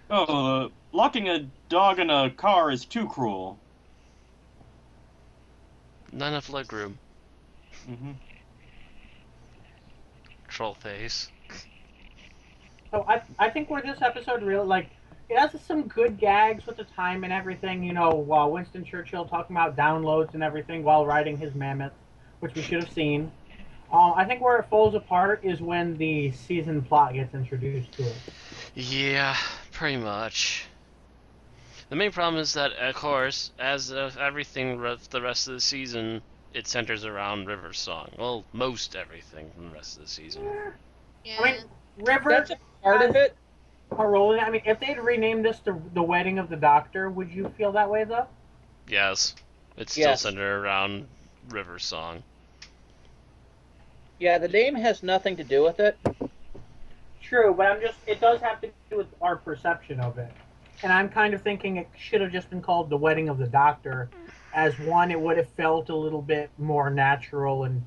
S5: Oh, locking a dog in a car is too cruel.
S2: Not enough legroom.
S5: Hmm.
S2: Troll face.
S3: So I think where this episode really it has some good gags with the time and everything. Winston Churchill talking about downloads and everything while riding his mammoth, which we should have seen. I think where it falls apart is when the season plot gets introduced to it.
S2: Yeah, pretty much. The main problem is that, of course, as everything the rest of the season, it centers around River's song. Well, most everything from the rest of the season.
S4: Yeah.
S3: I mean, River.
S1: That's a part of it.
S3: A role in it. I mean, if they'd renamed this the Wedding of the Doctor, would you feel that way though?
S2: Yes. It's still
S1: Yes.
S2: centered around River's song.
S1: Yeah, the name has nothing to do with it.
S3: True, but it does have to do with our perception of it. And I'm kind of thinking it should have just been called The Wedding of the Doctor. As one, it would have felt a little bit more natural, and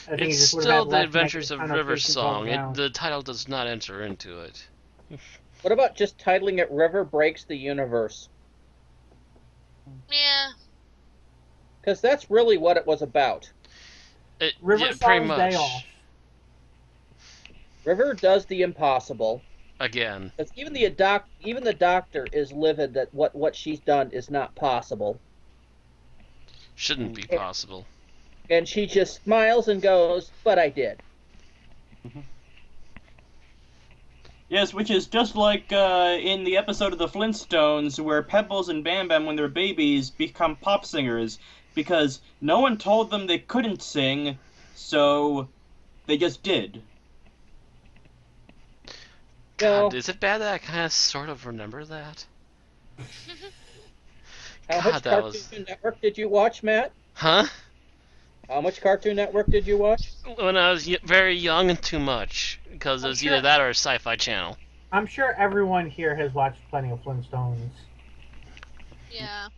S3: I think
S2: It's
S3: it just would have
S2: still
S3: had
S2: the
S3: less
S2: Adventures of
S3: negative
S2: River's
S3: connotations all
S2: song.
S3: around.
S2: The title does not enter into it.
S1: What about just titling it River Breaks the Universe?
S4: Yeah.
S1: Because that's really what it was about.
S3: River
S2: Yeah,
S3: Song's
S2: pretty much.
S3: Day Off.
S1: River does the impossible.
S2: Again.
S1: Because even the doctor is livid that what she's done is not possible.
S2: Shouldn't be possible.
S1: And she just smiles and goes, "But I did."
S5: Yes, which is just like in the episode of the Flintstones where Pebbles and Bam Bam, when they're babies, become pop singers because no one told them they couldn't sing, so they just did.
S2: God,
S1: No.
S2: is it bad that I kind of sort of remember that?
S1: How
S2: God,
S1: much
S2: that
S1: Cartoon
S2: was...
S1: Network did you watch, Matt?
S2: Huh?
S1: How much Cartoon Network did you watch?
S2: When I was very young and too much, because it was either that or a sci-fi channel.
S3: I'm sure everyone here has watched plenty of Flintstones.
S4: Yeah.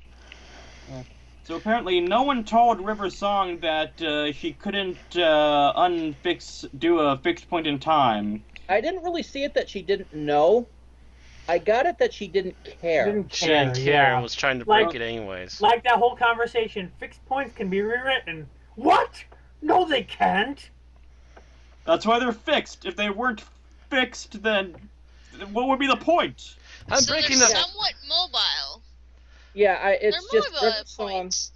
S5: So apparently no one told River Song that she couldn't do a fixed point in time.
S1: I didn't really see it that she didn't know. I got it that she didn't care.
S2: She didn't care and was trying to break it anyways.
S3: Like that whole conversation, fixed points can be rewritten. What? No, they can't.
S5: That's why they're fixed. If they weren't fixed, then what would be the point?
S2: I'm
S4: So
S2: breaking
S4: they're
S2: the...
S4: somewhat mobile.
S1: Yeah, it's
S4: They're
S1: just
S4: mobile
S1: River Song.
S4: points.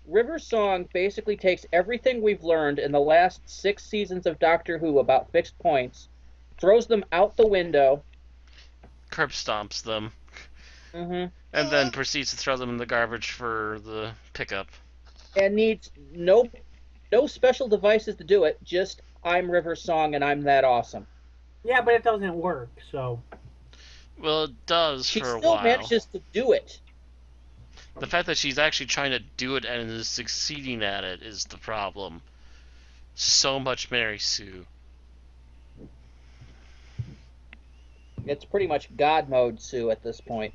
S1: River Song basically takes everything we've learned in the last 6 seasons of Doctor Who about fixed points, throws them out the window,
S2: Curb stomps them,
S1: and
S2: then proceeds to throw them in the garbage for the pickup.
S1: needs no special devices to do it. Just I'm River Song and I'm that awesome.
S3: Yeah, but it doesn't work. So.
S2: Well, it does
S1: She
S2: for a
S1: still
S2: while.
S1: manages to do it.
S2: The fact that she's actually trying to do it and is succeeding at it is the problem. So much Mary Sue.
S1: It's pretty much God mode Sue at this point.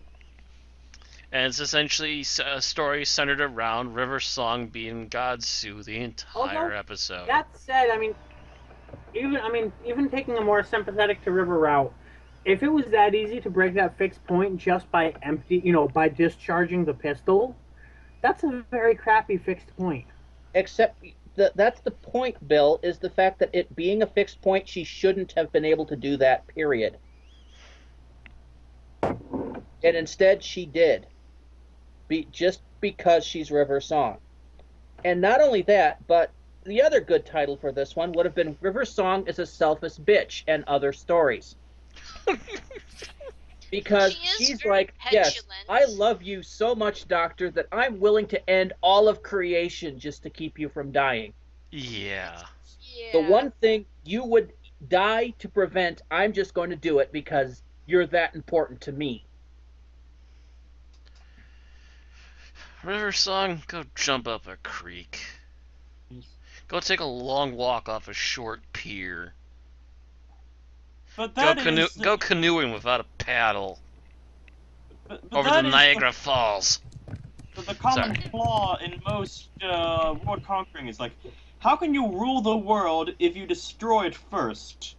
S2: And it's essentially a story centered around River Song being God Sue the entire episode.
S3: That said, even taking a more sympathetic to River route, if it was that easy to break that fixed point just by by discharging the pistol, that's a very crappy fixed point.
S1: Except that's the point, Bill, is the fact that it being a fixed point, she shouldn't have been able to do that, period. And instead she did. Just because she's River Song. And not only that, but the other good title for this one would have been River Song is a Selfish Bitch and Other Stories. Because she's like, yes, I love you so much, Doctor, that I'm willing to end all of creation just to keep you from dying.
S2: Yeah.
S1: The one thing you would die to prevent, I'm just going to do it because you're that important to me.
S2: River Song, go jump up a creek. Go take a long walk off a short pier.
S5: But that
S2: go canoeing without a paddle.
S5: but
S2: Over the
S5: that is
S2: Niagara Falls.
S5: the common flaw in most world conquering is like, how can you rule the world if you destroy it first?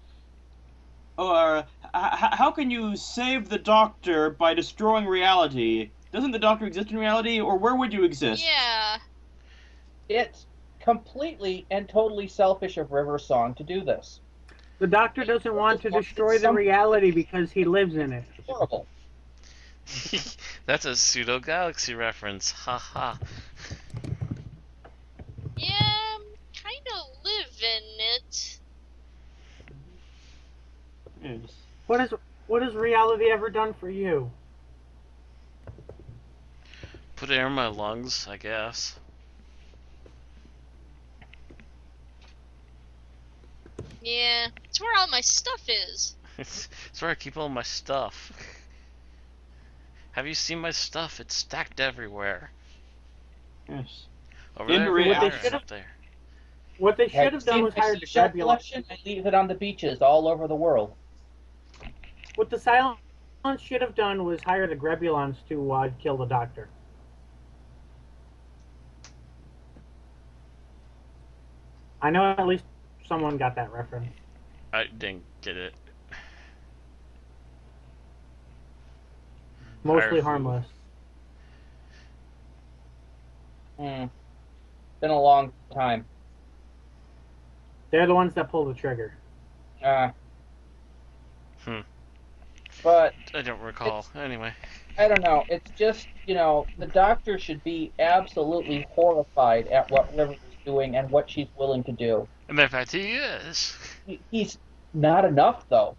S5: Or how can you save the Doctor by destroying reality? Doesn't the Doctor exist in reality, or where would you exist?
S4: Yeah.
S1: It's completely and totally selfish of River Song to do this.
S3: The Doctor doesn't want to destroy the reality because he lives in it.
S1: Horrible.
S2: That's a pseudo galaxy reference. Haha.
S4: Yeah, kind of live in it.
S5: Yes.
S3: What has reality ever done for you?
S2: Put air in my lungs, I guess.
S4: Yeah, it's where all my stuff is.
S2: It's where I keep all my stuff. Have you seen my stuff? It's stacked everywhere.
S5: Yes.
S2: Over
S5: In
S2: there,
S5: reality-
S2: and up there.
S3: What they should have done was hired
S1: the shell
S3: Zebulon.
S1: collection and leave it on the beaches all over the world.
S3: What the Cylons should have done was hire the Grebulons to kill the Doctor. I know at least someone got that reference.
S2: I didn't get it.
S3: Mostly
S2: Hire who?
S3: harmless.
S1: Been a long time.
S3: They're the ones that pull the trigger.
S1: But
S2: I don't recall. Anyway.
S1: I don't know. It's just, the Doctor should be absolutely horrified at what River is doing and what she's willing to do.
S2: As a matter of fact, he is.
S1: He's not enough, though.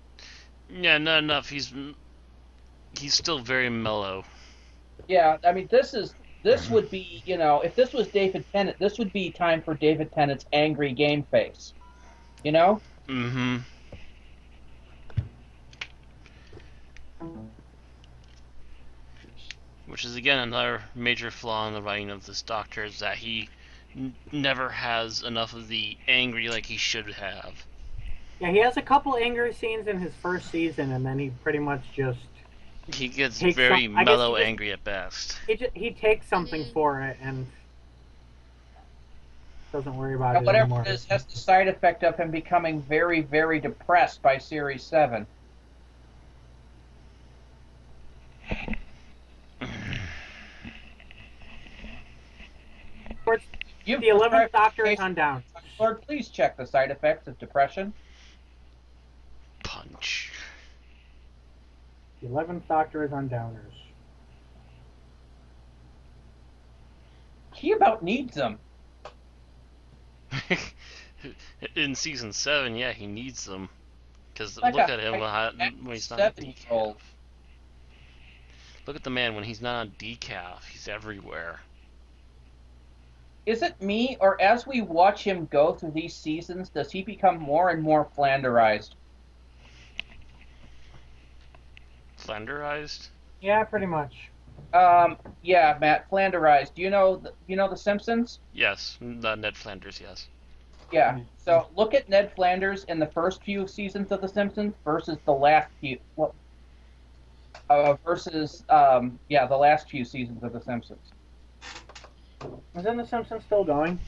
S2: Yeah, not enough. He's still very mellow.
S1: Yeah, I mean, this would be, if this was David Tennant, this would be time for David Tennant's angry game face. You know?
S2: Mm-hmm. Which is, again, another major flaw in the writing of this Doctor, is that he never has enough of the angry like he should have.
S3: Yeah, he has a couple angry scenes in his first season, and then he pretty much just...
S2: He gets
S3: Takes
S2: very
S3: some- I guess
S2: mellow
S3: he just-
S2: angry at best.
S3: He takes something for it and doesn't worry about
S1: And
S3: it
S1: whatever
S3: anymore.
S1: it is has the side effect of him becoming very, very depressed by Series 7.
S3: Of course,
S1: You've
S3: the 11th
S1: described
S3: Doctor
S1: the
S3: is
S1: case-
S3: on down.
S1: Lord, please check the side effects of depression.
S2: Punch.
S3: The 11th Doctor is on downers.
S1: He about needs them.
S2: In season 7, yeah, he needs them. Because
S1: Like
S2: look
S1: a
S2: at him when he's not on
S1: 7-year-old.
S2: decaf. Look at the man when he's not on decaf. He's everywhere.
S1: Is it me, or as we watch him go through these seasons, does he become more and more Flanderized?
S2: Flanderized?
S3: Yeah, pretty much.
S1: Yeah, Matt, Flanderized. Do you know the Simpsons?
S2: Yes, Ned Flanders, yes.
S1: Yeah. So look at Ned Flanders in the first few seasons of The Simpsons versus the last few. Well, the last few seasons of The Simpsons.
S3: Isn't The Simpsons still going?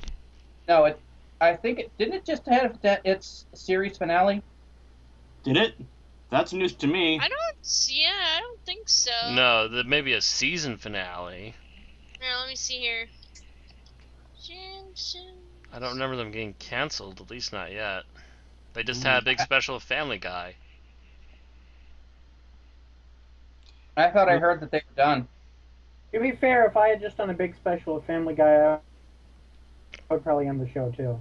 S1: No, I think it didn't. It just have its series finale.
S5: Did it? That's news to me.
S4: I don't think so.
S2: No, there may be a season finale.
S4: Here, let me see here.
S2: I don't remember them getting canceled, at least not yet. They just had a big special of Family Guy.
S1: I thought I heard that they were done.
S3: To be fair, if I had just done a big special of Family Guy, I would probably end the show too.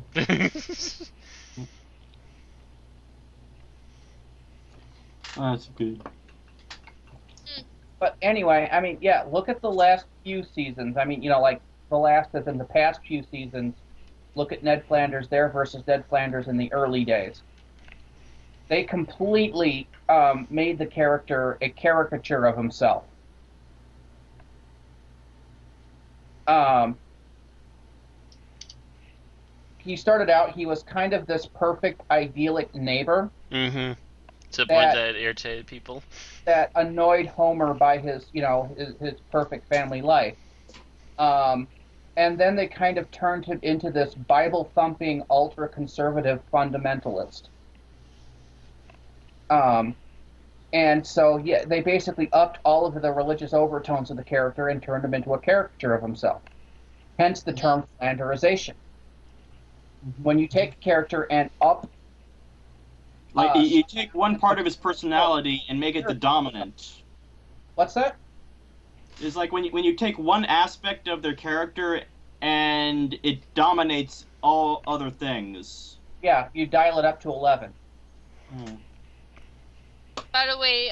S5: That's good.
S1: But anyway, I mean, yeah, look at the last few seasons. I mean, like the last as in the past few seasons. Look at Ned Flanders there versus Ned Flanders in the early days. they completely made the character a caricature of himself. He started out, he was kind of this perfect, idyllic neighbor.
S2: Mm-hmm. To the point
S1: that
S2: that it irritated people.
S1: that annoyed Homer by his, his perfect family life. Um, and then they kind of turned him into this Bible thumping, ultra conservative fundamentalist. Um, and so, yeah, they basically upped all of the religious overtones of the character and turned him into a caricature of himself. Hence the term flanderization. When you take a character and up.
S5: Like, you take one part of his personality and make it the dominant.
S1: What's that?
S5: It's like when you take one aspect of their character and it dominates all other things.
S1: Yeah, you dial it up to 11.
S4: By the way,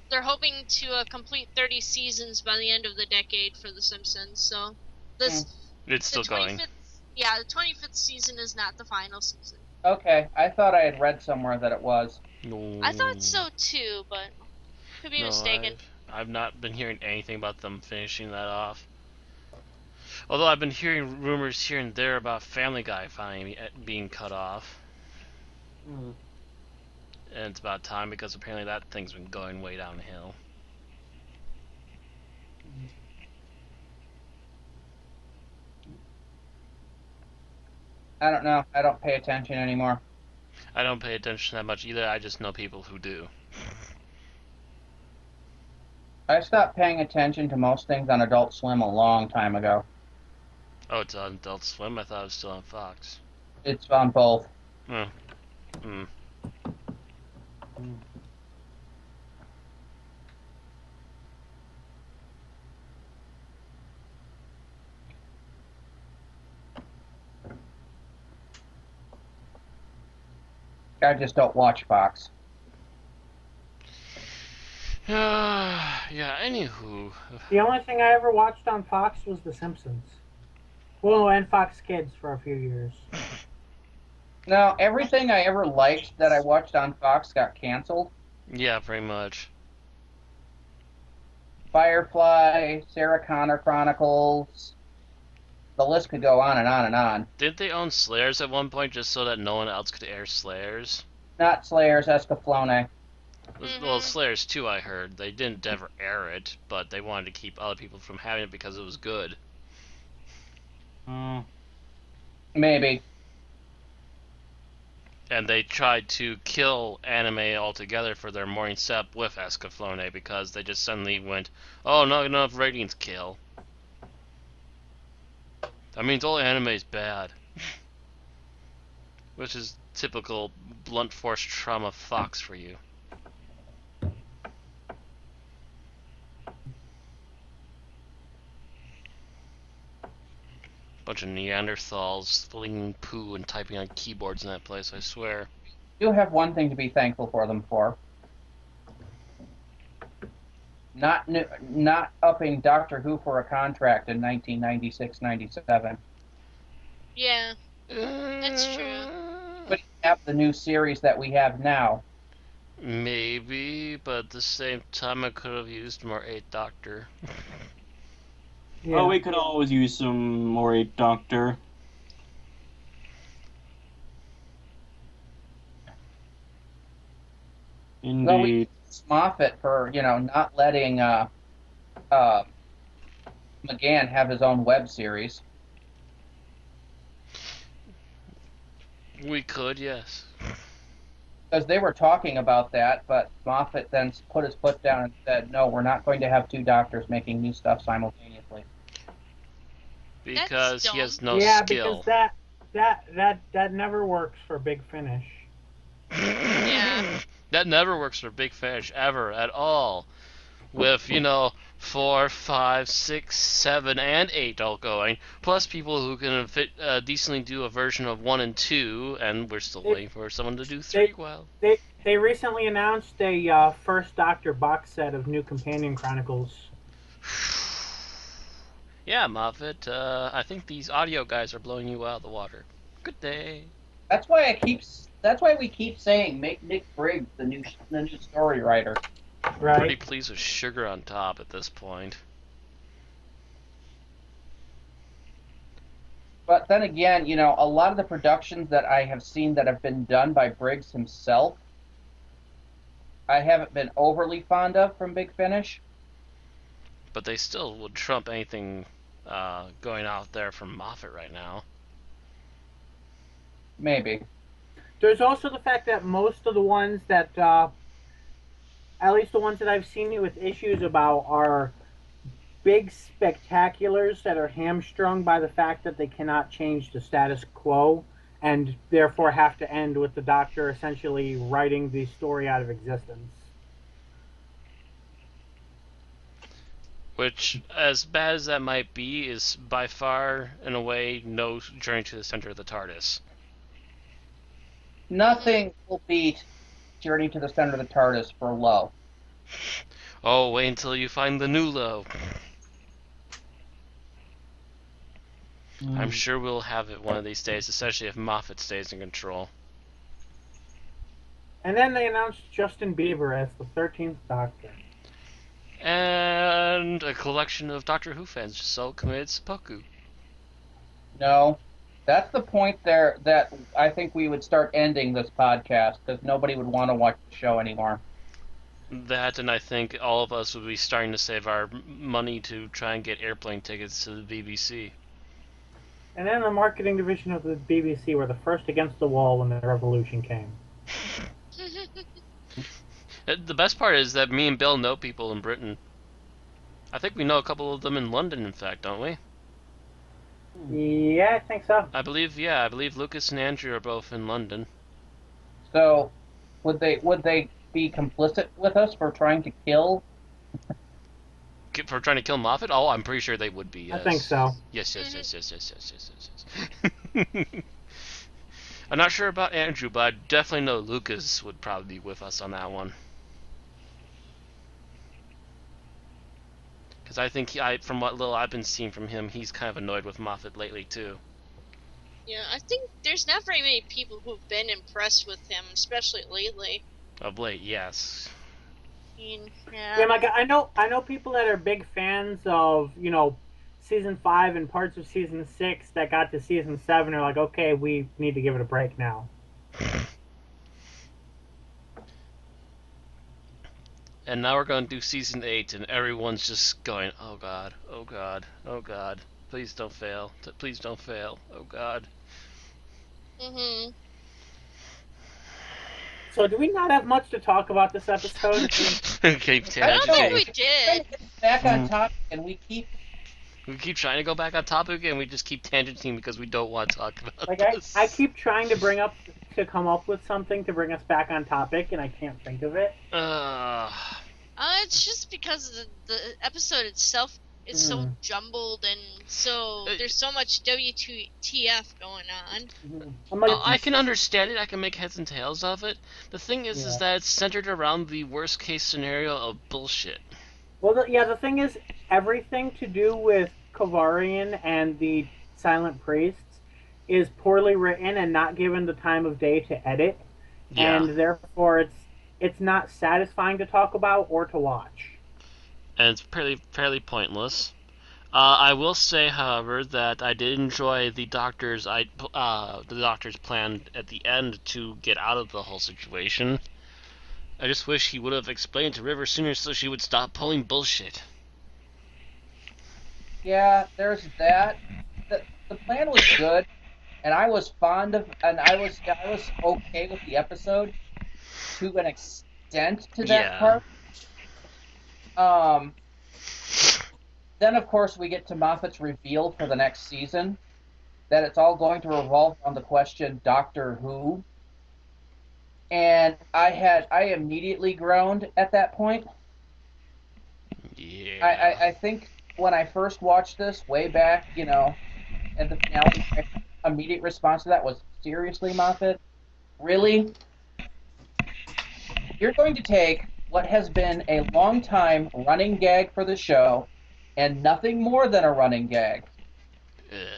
S4: they're hoping to complete 30 seasons by the end of the decade for The Simpsons. So
S2: It's still going.
S4: Yeah, the 25th season is not the final season.
S1: Okay, I thought I had read somewhere that it was.
S2: No.
S4: I thought so too, but could be mistaken.
S2: I've not been hearing anything about them finishing that off. Although I've been hearing rumors here and there about Family Guy finally being cut off. And it's about time, because apparently that thing's been going way downhill.
S1: I don't know. I don't pay attention anymore.
S2: I don't pay attention that much either. I just know people who do.
S1: I stopped paying attention to most things on Adult Swim a long time ago.
S2: Oh, it's on Adult Swim? I thought it was still on Fox.
S1: It's on both. I just don't watch Fox.
S2: Yeah, anywho.
S3: The only thing I ever watched on Fox was The Simpsons. Well, and Fox Kids for a few years.
S1: No, everything I ever liked that I watched on Fox got canceled.
S2: Yeah, pretty much.
S1: Firefly, Sarah Connor Chronicles. The list could go on and on and on.
S2: Didn't they own Slayers at one point just so that no one else could air Slayers?
S1: Not Slayers, Escaflowne.
S2: Well, Slayers too, I heard. They didn't ever air it, but they wanted to keep other people from having it because it was good.
S1: Maybe.
S2: And they tried to kill anime altogether for their morning step with Escaflowne because they just suddenly went, oh, not enough ratings, kill. That means all anime is bad. Which is typical blunt force trauma Fox for you. Bunch of Neanderthals flinging poo and typing on keyboards in that place, I swear.
S1: You have one thing to be thankful for them for. Not upping Doctor Who for a contract in 1996-97.
S4: Yeah, that's true.
S1: But have the new series that we have now.
S2: Maybe, but at the same time I could have used more 8th Doctor.
S3: Yeah.
S5: Oh, we could always use some more 8th Doctor. Indeed.
S1: Well, we Moffat for, not letting McGann have his own web series.
S2: We could, yes.
S1: Because they were talking about that, but Moffat then put his foot down and said, no, we're not going to have two doctors making new stuff simultaneously.
S2: Because he has no
S3: yeah,
S2: skill.
S3: because that never works for Big Finish.
S4: Yeah.
S2: That never works for Big Finish, ever, at all. With, 4, 5, 6, 7, and 8 all going, plus people who can decently do a version of 1 and 2, and we're still waiting for someone to do 3.
S3: They recently announced a First Doctor box set of New Companion Chronicles.
S2: Yeah, Moffat, I think these audio guys are blowing you out of the water. Good day.
S1: That's why we keep saying make Nick Briggs the new story writer.
S3: Right.
S2: Pretty pleased with sugar on top at this point.
S1: But then again, a lot of the productions that I have seen that have been done by Briggs himself, I haven't been overly fond of from Big Finish.
S2: But they still would trump anything going out there from Moffat right now.
S1: Maybe.
S3: There's also the fact that most of the ones that, at least the ones that I've seen with issues about, are big spectaculars that are hamstrung by the fact that they cannot change the status quo and therefore have to end with the Doctor essentially writing the story out of existence.
S2: Which, as bad as that might be, is by far, in a way, no Journey to the Center of the TARDIS.
S1: Nothing will beat Journey to the Center of the TARDIS for low.
S2: Oh, wait until you find the new low. I'm sure we'll have it one of these days, especially if Moffat stays in control.
S3: And then they announced Justin Bieber as the 13th Doctor.
S2: And a collection of Doctor Who fans just so committed seppuku.
S1: No. That's the point there that I think we would start ending this podcast, because nobody would want to watch the show anymore.
S2: That, and I think all of us would be starting to save our money to try and get airplane tickets to the BBC.
S3: And then the marketing division of the BBC were the first against the wall when the revolution came.
S2: The best part is that me and Bill know people in Britain. I think we know a couple of them in London, in fact, don't we?
S3: Yeah, I think so.
S2: I believe Lucas and Andrew are both in London.
S1: So, would they be complicit with us for trying to kill?
S2: For trying to kill Moffat? Oh, I'm pretty sure they would be. Yes.
S3: I think so.
S2: Yes. I'm not sure about Andrew, but I definitely know Lucas would probably be with us on that one. Because I think, from what little I've been seeing from him, he's kind of annoyed with Moffat lately, too.
S4: Yeah, I think there's not very many people who've been impressed with him, especially lately.
S2: Of late, yes.
S3: Yeah, like I know people that are big fans of, season 5 and parts of season 6 that got to season 7 are like, okay, we need to give it a break now.
S2: And now we're going to do season 8, and everyone's just going, oh god, oh god, oh god, please don't fail, please don't fail, oh god.
S4: Mhm.
S3: So do we not have much to talk about this episode?
S2: Okay,
S4: I don't think we did.
S1: Back on topic, and we keep
S2: trying to go back on topic, and we just keep tangenting because we don't want to talk about
S3: like
S2: this.
S3: I keep trying to come up with something to bring us back on topic, and I can't think of it.
S4: It's just because the episode itself is so jumbled and so there's so much WTF going on.
S2: I can understand it. I can make heads and tails of it. The thing is that it's centered around the worst case scenario of bullshit.
S3: Well, the thing is, everything to do with Kovarian and the Silent Priests is poorly written and not given the time of day to edit, and therefore it's not satisfying to talk about or to watch.
S2: And it's fairly pointless. I will say, however, that I did enjoy the doctor's plan at the end to get out of the whole situation. I just wish he would have explained to River sooner so she would stop pulling bullshit.
S1: Yeah, there's that. The plan was good, and I was fond of, and I was okay with the episode to an extent to that part. Then of course we get to Moffat's reveal for the next season that it's all going to revolve on the question Doctor Who. And I immediately groaned at that point.
S2: Yeah.
S1: I think when I first watched this way back, at the finale, my immediate response to that was, seriously, Moffat? Really? You're going to take what has been a long time running gag for the show and nothing more than a running gag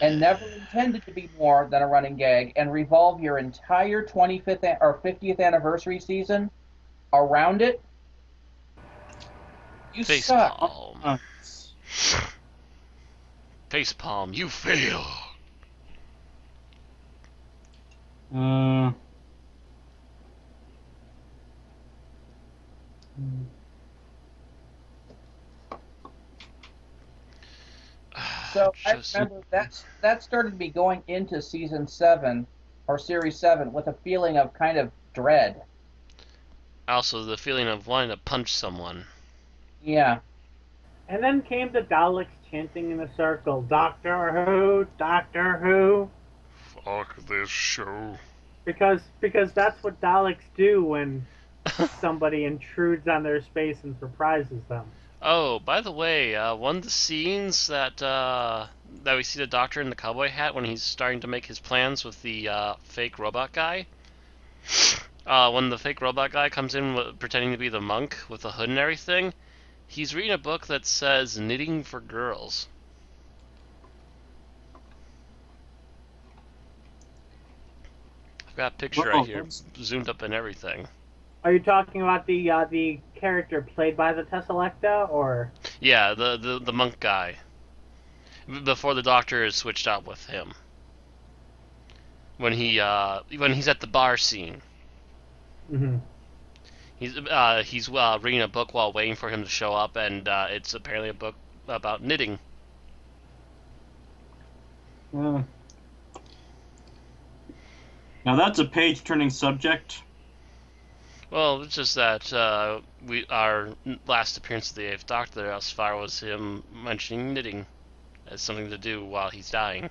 S1: and never intended to be more than a running gag, and revolve your entire 25th or 50th anniversary season around it, you suck.
S2: Facepalm. Facepalm, you fail.
S1: So I remember that started me going into season 7 or series 7 with a feeling of kind of dread.
S2: Also, the feeling of wanting to punch someone.
S1: Yeah.
S3: And then came the Daleks chanting in a circle, Doctor Who, Doctor Who.
S2: Fuck this show.
S3: Because that's what Daleks do when somebody intrudes on their space and surprises them.
S2: Oh, by the way, one of the scenes that we see the Doctor in the cowboy hat when he's starting to make his plans with the fake robot guy. When the fake robot guy comes in pretending to be the monk with the hood and everything, he's reading a book that says "Knitting for Girls." I've got a picture right here, zoomed up and everything.
S3: Are you talking about the character played by the Tesselecta, or?
S2: Yeah, the monk guy. Before the Doctor is switched out with him. When he's at the bar scene.
S3: Mm-hmm.
S2: He's reading a book while waiting for him to show up, and it's apparently a book about knitting.
S5: Now that's a page-turning subject.
S2: Well, it's just that our last appearance of the Eighth Doctor thus far was him mentioning knitting as something to do while he's dying.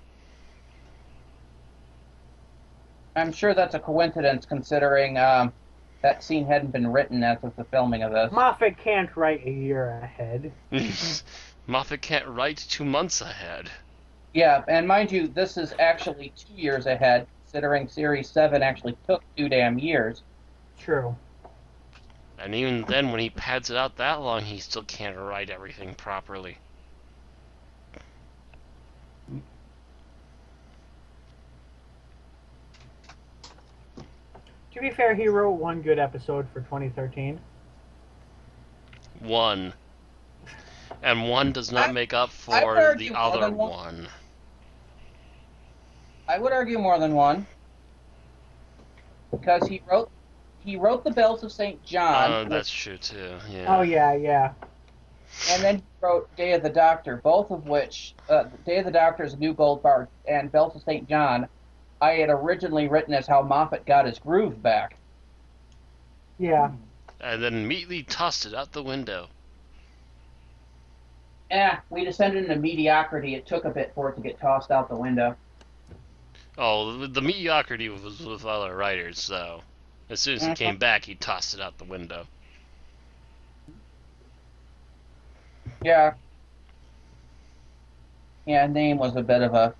S1: I'm sure that's a coincidence, considering that scene hadn't been written as of the filming of this.
S3: Moffat can't write a year ahead.
S2: Moffat can't write 2 months ahead.
S1: Yeah, and mind you, this is actually 2 years ahead, considering Series 7 actually took 2 damn years.
S3: True.
S2: And even then, when he pads it out that long, he still can't write everything properly.
S3: To be fair, he wrote one good episode for 2013.
S2: One. And one does not make up for the other one.
S1: I would argue more than one. Because he wrote The Bells of St. John.
S2: Oh, that's true too, yeah.
S3: Oh, yeah.
S1: And then he wrote Day of the Doctor, both of which, Day of the Doctor is New Gold Bard, and Bells of St. John, I had originally written as how Moffat got his groove back.
S3: Yeah.
S2: And then immediately tossed it out the window.
S1: We descended into mediocrity. It took a bit for it to get tossed out the window.
S2: Oh, the mediocrity was with other writers, so as soon as he came back, he tossed it out the window.
S1: Yeah. Yeah, name was a bit of a...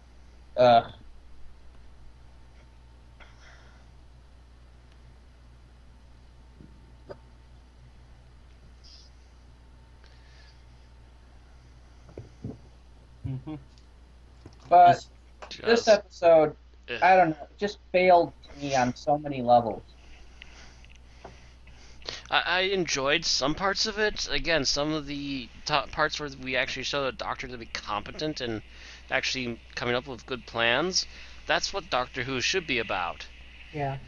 S1: But this episode, I don't know, just failed me on so many levels.
S2: I enjoyed some parts of it. Again, some of the top parts where we actually show the Doctor to be competent and actually coming up with good plans. That's what Doctor Who should be about.
S3: Yeah.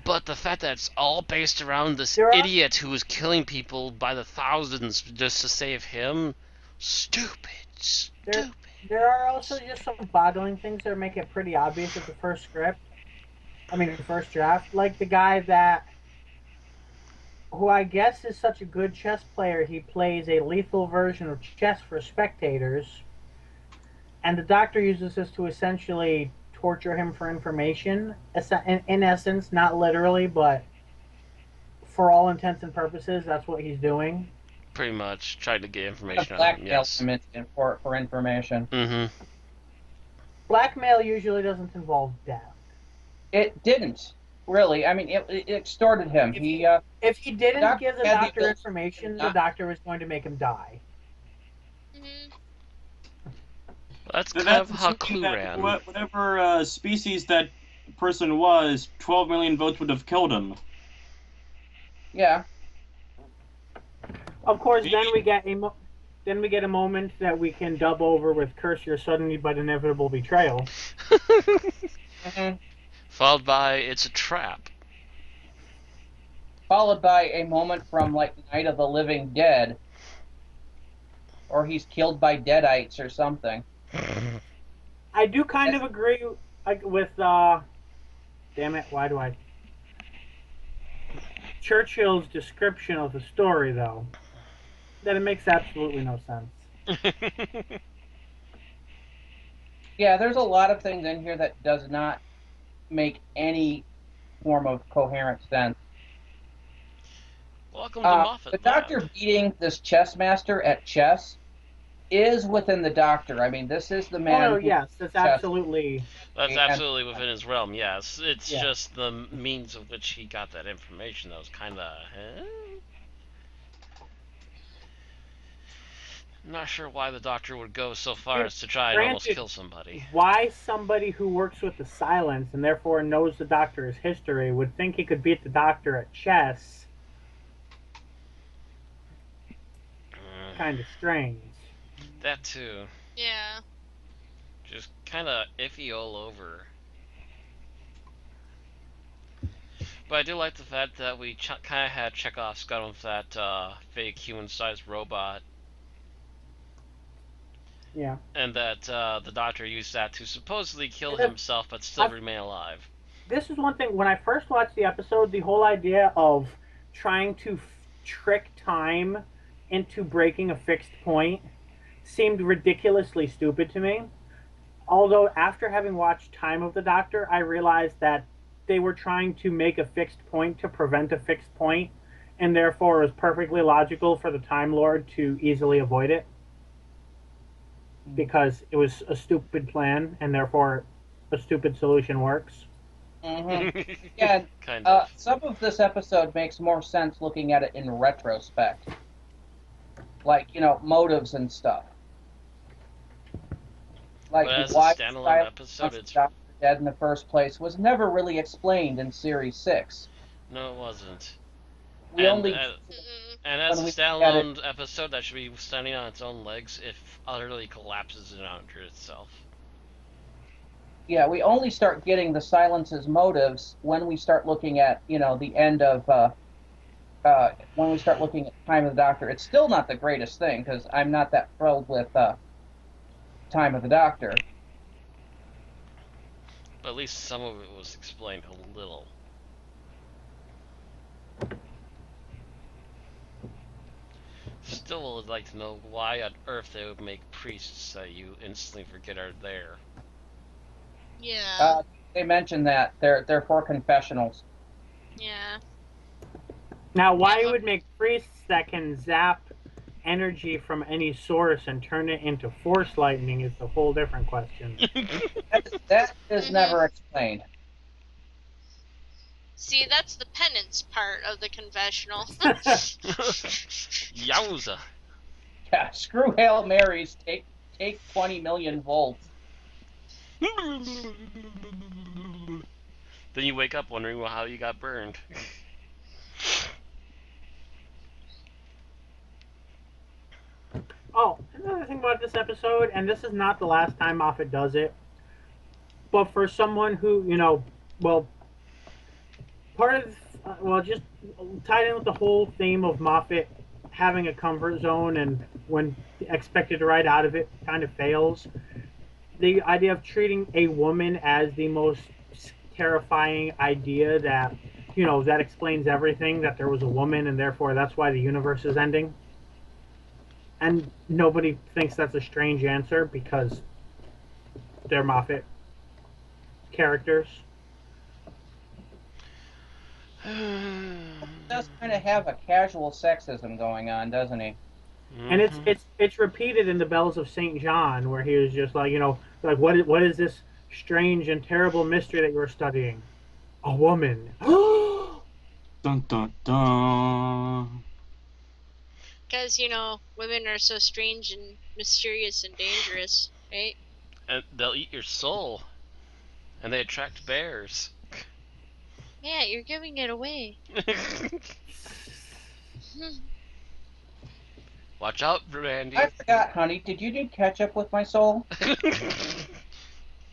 S2: But the fact that it's all based around this idiot who is killing people by the thousands just to save him, stupid.
S3: There are also just some boggling things that make it pretty obvious at the first draft. Like the guy who I guess is such a good chess player, he plays a lethal version of chess for spectators. And the Doctor uses this to essentially torture him for information. In essence, not literally, but for all intents and purposes, that's what he's doing.
S2: Pretty much trying to get information out of him, yes.
S1: Blackmail for information.
S2: Mm-hmm.
S3: Blackmail usually doesn't involve death.
S1: It didn't, really. I mean, it extorted him.
S3: If he didn't give the Doctor information, the Doctor was going to make him die.
S4: Mm-hmm.
S2: That's kind
S5: That's
S2: of how
S5: assuming
S2: Clue
S5: that
S2: ran.
S5: whatever species that person was, 12 million votes would have killed him.
S1: Yeah.
S3: Of course, then we get a moment that we can dub over with "Curse Your Suddenly but Inevitable Betrayal."
S1: Mm-hmm.
S2: Followed by "It's a Trap."
S1: Followed by a moment from like Night of the Living Dead, or he's killed by deadites or something.
S3: I do kind of agree with. Damn it! Why do I? Churchill's description of the story, though, that it makes absolutely no sense.
S1: Yeah, there's a lot of things in here that does not make any form of coherent sense.
S2: Welcome to Moffat
S1: The
S2: Lab.
S1: Doctor beating this chess master at chess is within the Doctor. I mean, this is the man.
S3: Oh yes, that's absolutely.
S2: That's absolutely within his realm. Yes, it's
S3: Yeah.
S2: just the means of which he got that information that was kind of. I'm not sure why the Doctor would go so far as to try and almost kill somebody.
S3: Why somebody who works with the Silence and therefore knows the Doctor's history would think he could beat the Doctor at chess? Kind of strange.
S2: That too.
S4: Yeah.
S2: Just kind of iffy all over. But I do like the fact that we kind of had Chekhov's gun with that fake human-sized robot.
S3: Yeah.
S2: And that the Doctor used that to supposedly kill himself but still remain alive.
S3: This is one thing, when I first watched the episode, the whole idea of trying to trick time into breaking a fixed point seemed ridiculously stupid to me. Although after having watched Time of the Doctor, I realized that they were trying to make a fixed point to prevent a fixed point, and therefore it was perfectly logical for the Time Lord to easily avoid it. Because it was a stupid plan, and therefore a stupid solution works.
S1: Mm-hmm. Yeah, some of this episode makes more sense looking at it in retrospect. Like, motives and stuff. Like, why a standalone episode, it's Doctor dead in the first place was never really explained in Series 6.
S2: No, it wasn't.
S1: And
S2: as a standalone episode, that should be standing on its own legs if utterly collapses in under itself.
S1: Yeah, we only start getting the Silence's motives when we start looking at, the end of, when we start looking at Time of the Doctor. It's still not the greatest thing, because I'm not that thrilled with Time of the Doctor.
S2: But at least some of it was explained a little. Still would like to know why on earth they would make priests that you instantly forget are there.
S4: Yeah.
S1: They mentioned that they're for confessionals.
S4: Yeah.
S3: Now, why it would make priests that can zap energy from any source and turn it into force lightning is a whole different question.
S1: that is never explained.
S4: See, that's the penance part of the confessional.
S2: Yowza.
S1: Yeah, screw Hail Marys. Take 20 million volts.
S2: Then you wake up wondering how you got burned.
S3: Oh, another thing about this episode, and this is not the last time Moffat does it, but for someone who, part of, just tied in with the whole theme of Moffat having a comfort zone and when expected to write out of it kind of fails, the idea of treating a woman as the most terrifying idea that, that explains everything, that there was a woman and therefore that's why the universe is ending. And nobody thinks that's a strange answer because they're Moffat characters.
S1: Does kind of have a casual sexism going on, doesn't he?
S3: And it's repeated in the Bells of St. John, where he was just like, what is this strange and terrible mystery that you're studying? A woman.
S5: Dun dun dun.
S4: Because, women are so strange and mysterious and dangerous, right?
S2: And they'll eat your soul. And they attract bears.
S4: Yeah, you're giving it away.
S2: Watch out, Randy.
S1: I forgot, honey. Did you need ketchup with my soul?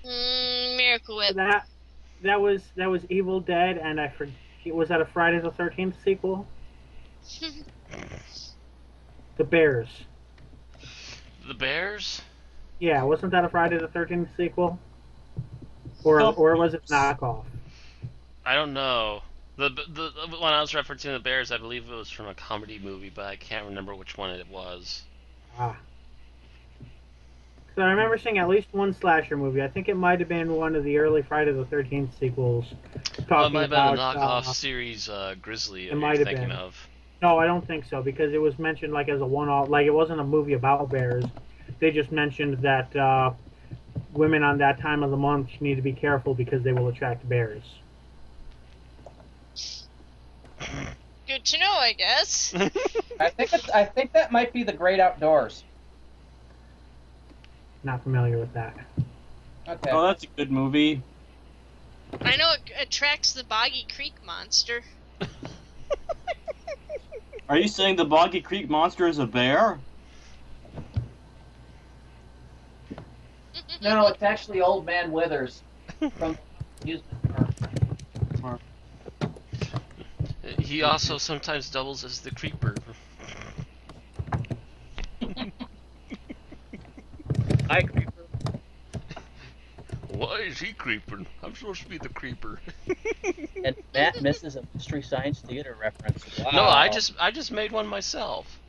S4: Miracle Whip.
S3: That was Evil Dead, and I forget, was that a Friday the 13th sequel? The Bears.
S2: The bears?
S3: Yeah, wasn't that a Friday the 13th sequel? Or was it knockoff?
S2: I don't know. The when I was referencing the bears, I believe it was from a comedy movie, but I can't remember which one it was.
S3: Ah. So I remember seeing at least one slasher movie. I think it might have been one of the early Friday the 13th sequels.
S2: Well, it might have been
S3: about,
S2: the knockoff series Grizzly
S3: it
S2: you're
S3: might have
S2: thinking
S3: been.
S2: of.
S3: No, I don't think so, because it was mentioned like as a one-off. Like, it wasn't a movie about bears. They just mentioned that women on that time of the month need to be careful because they will attract bears.
S4: Good to know, I guess.
S1: I think that might be The Great Outdoors.
S3: Not familiar with that.
S1: Okay.
S5: Oh, that's a good movie.
S4: I know it attracts the Boggy Creek monster.
S5: Are you saying the Boggy Creek monster is a bear?
S1: No, it's actually Old Man Withers from Amusement Park.
S2: He also sometimes doubles as the creeper.
S1: Hi, creeper.
S2: Why is he creeping? I'm supposed to be the creeper.
S1: And Matt misses a Mystery Science Theater reference. Wow.
S2: No, I just made one myself.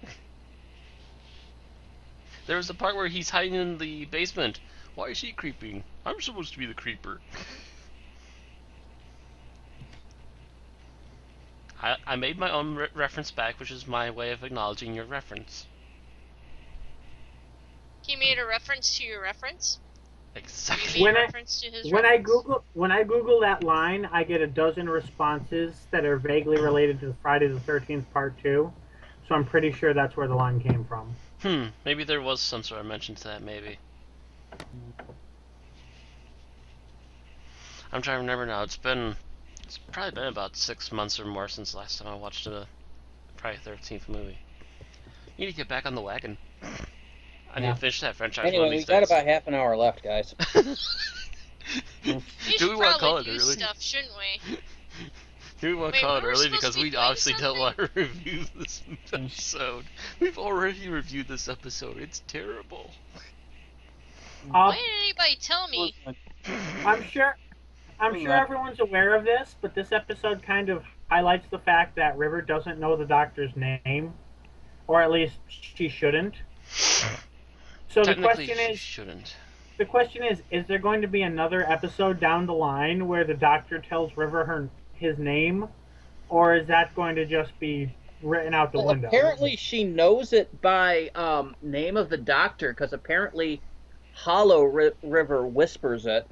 S2: There was a part where he's hiding in the basement. Why is he creeping? I'm supposed to be the creeper. I made my own reference back, which is my way of acknowledging your reference.
S4: He made a reference to your reference?
S2: Exactly.
S4: You made a reference to his
S3: When
S4: reference?
S3: I Google that line, I get a dozen responses that are vaguely related to Friday the 13th Part 2. So I'm pretty sure that's where the line came from.
S2: Maybe there was some sort of mention to that, maybe. I'm trying to remember now. It's probably been about 6 months or more since last time I watched a Friday the 13th movie. You need to get back on the wagon. I need to finish that franchise one
S1: Anyway,
S2: of
S1: we
S2: these
S1: got
S2: days.
S1: about half an hour left, guys.
S4: We
S2: Do
S4: should
S2: we want to call
S4: probably
S2: it
S4: do
S2: early?
S4: stuff, shouldn't we?
S2: Do we want to
S4: Wait,
S2: call it
S4: we were
S2: early
S4: supposed
S2: because
S4: to be
S2: we
S4: doing
S2: obviously don't want to
S4: something?
S2: review this episode. We've already reviewed this episode. It's terrible.
S4: Why didn't anybody tell me?
S3: I'm sure everyone's aware of this, but this episode kind of highlights the fact that River doesn't know the doctor's name, or at least she shouldn't. So the
S2: Technically,
S3: question
S2: she
S3: is,
S2: shouldn't.
S3: is there going to be another episode down the line where the doctor tells River his name, or is that going to just be written out the window?
S1: Apparently she knows it by name of the doctor, because apparently Hollow River whispers it.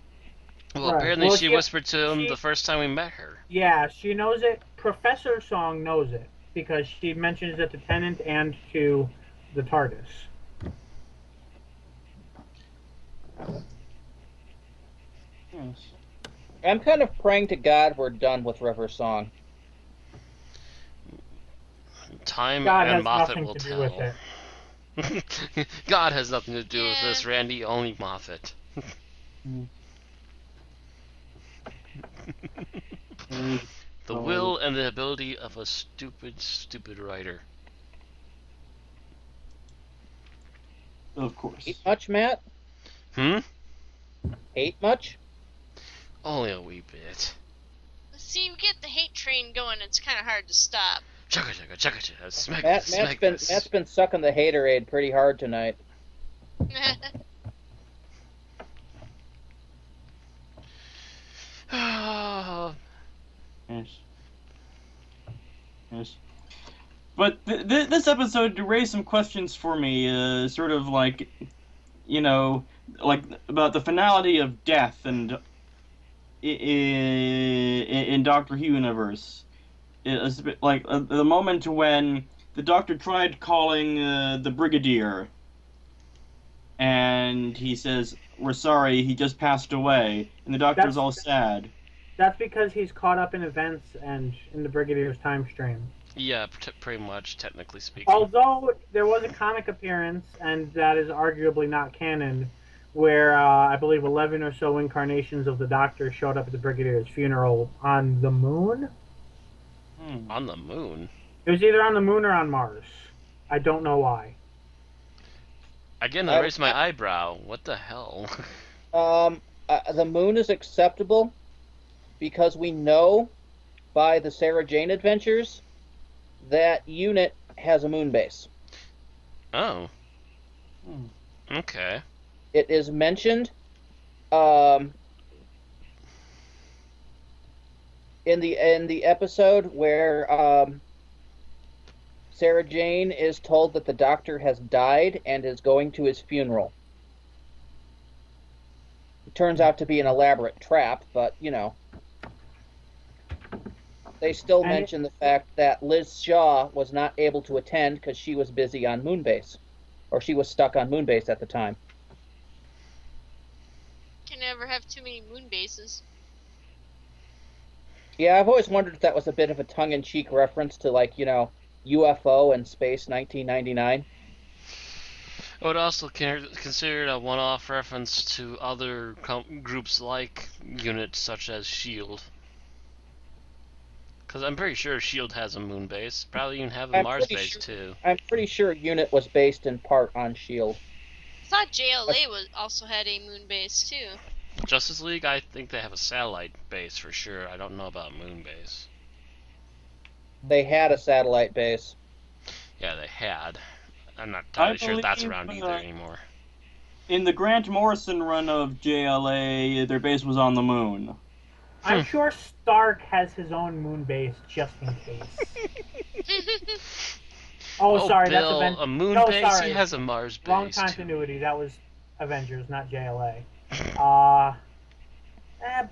S2: Well,
S3: Right.
S2: apparently
S3: Well,
S2: she whispered to him the first time we met her.
S3: Yeah, she knows it. Professor Song knows it because she mentions it to Tennant and to the TARDIS.
S5: Yes.
S1: I'm kind of praying to God we're done with River Song.
S2: Time
S3: God
S2: and
S3: has
S2: Moffat
S3: nothing
S2: will
S3: to do
S2: tell.
S3: with it.
S2: God has nothing to do with
S4: Yeah.
S2: this, Randy. Only Moffat. The will and the ability of a stupid, stupid writer.
S5: Of course.
S1: Hate much, Matt? Hate much?
S2: Only a wee bit.
S4: See, you get the hate train going, it's kind of hard to stop.
S2: Chugga chugga chugga chugga. Smack
S1: Matt's
S2: this, smack
S1: been
S2: this.
S1: Matt's been sucking the haterade pretty hard tonight.
S5: Yes. Yes. But this episode raised some questions for me, sort of like, like about the finality of death and in Doctor Who universe. It's a bit like the moment when the Doctor tried calling the Brigadier, and he says, "We're sorry, he just passed away," and the doctor's all sad.
S3: That's because he's caught up in events and in the Brigadier's time stream.
S2: Yeah, pretty much, technically speaking.
S3: Although there was a comic appearance, and that is arguably not canon, where I believe 11 or so incarnations of the Doctor showed up at the Brigadier's funeral on the moon.
S2: On the moon?
S3: It was either on the moon or on Mars. I don't know why.
S2: Again, I raised my eyebrow. What the hell?
S1: The moon is acceptable because we know by the Sarah Jane Adventures that UNIT has a moon base.
S2: Oh. Okay.
S1: It is mentioned in the episode where Sarah Jane is told that the Doctor has died and is going to his funeral. It turns out to be an elaborate trap, but, you know. They still mention the fact that Liz Shaw was not able to attend because she was busy on Moonbase. Or she was stuck on Moonbase at the time.
S4: Can never have too many moon bases.
S1: Yeah, I've always wondered if that was a bit of a tongue-in-cheek reference to, like, you know, UFO and Space 1999.
S2: I would also consider it a one-off reference to other groups like units such as S.H.I.E.L.D. Because I'm pretty sure S.H.I.E.L.D. has a moon base. Probably even have a Mars base, too.
S1: I'm pretty sure UNIT was based in part on S.H.I.E.L.D.
S4: I thought JLA also had a moon base, too.
S2: Justice League, I think they have a satellite base for sure. I don't know about moon base.
S1: They had a satellite base.
S2: Yeah, they had. I'm not entirely sure if that's around either anymore.
S5: In the Grant Morrison run of JLA, their base was on the moon.
S3: I'm sure Stark has his own moon base just in case. Sorry,
S2: Bill,
S3: that's
S2: a moon base?
S3: Sorry.
S2: He has a Mars base.
S3: Wrong continuity. That was Avengers, not JLA.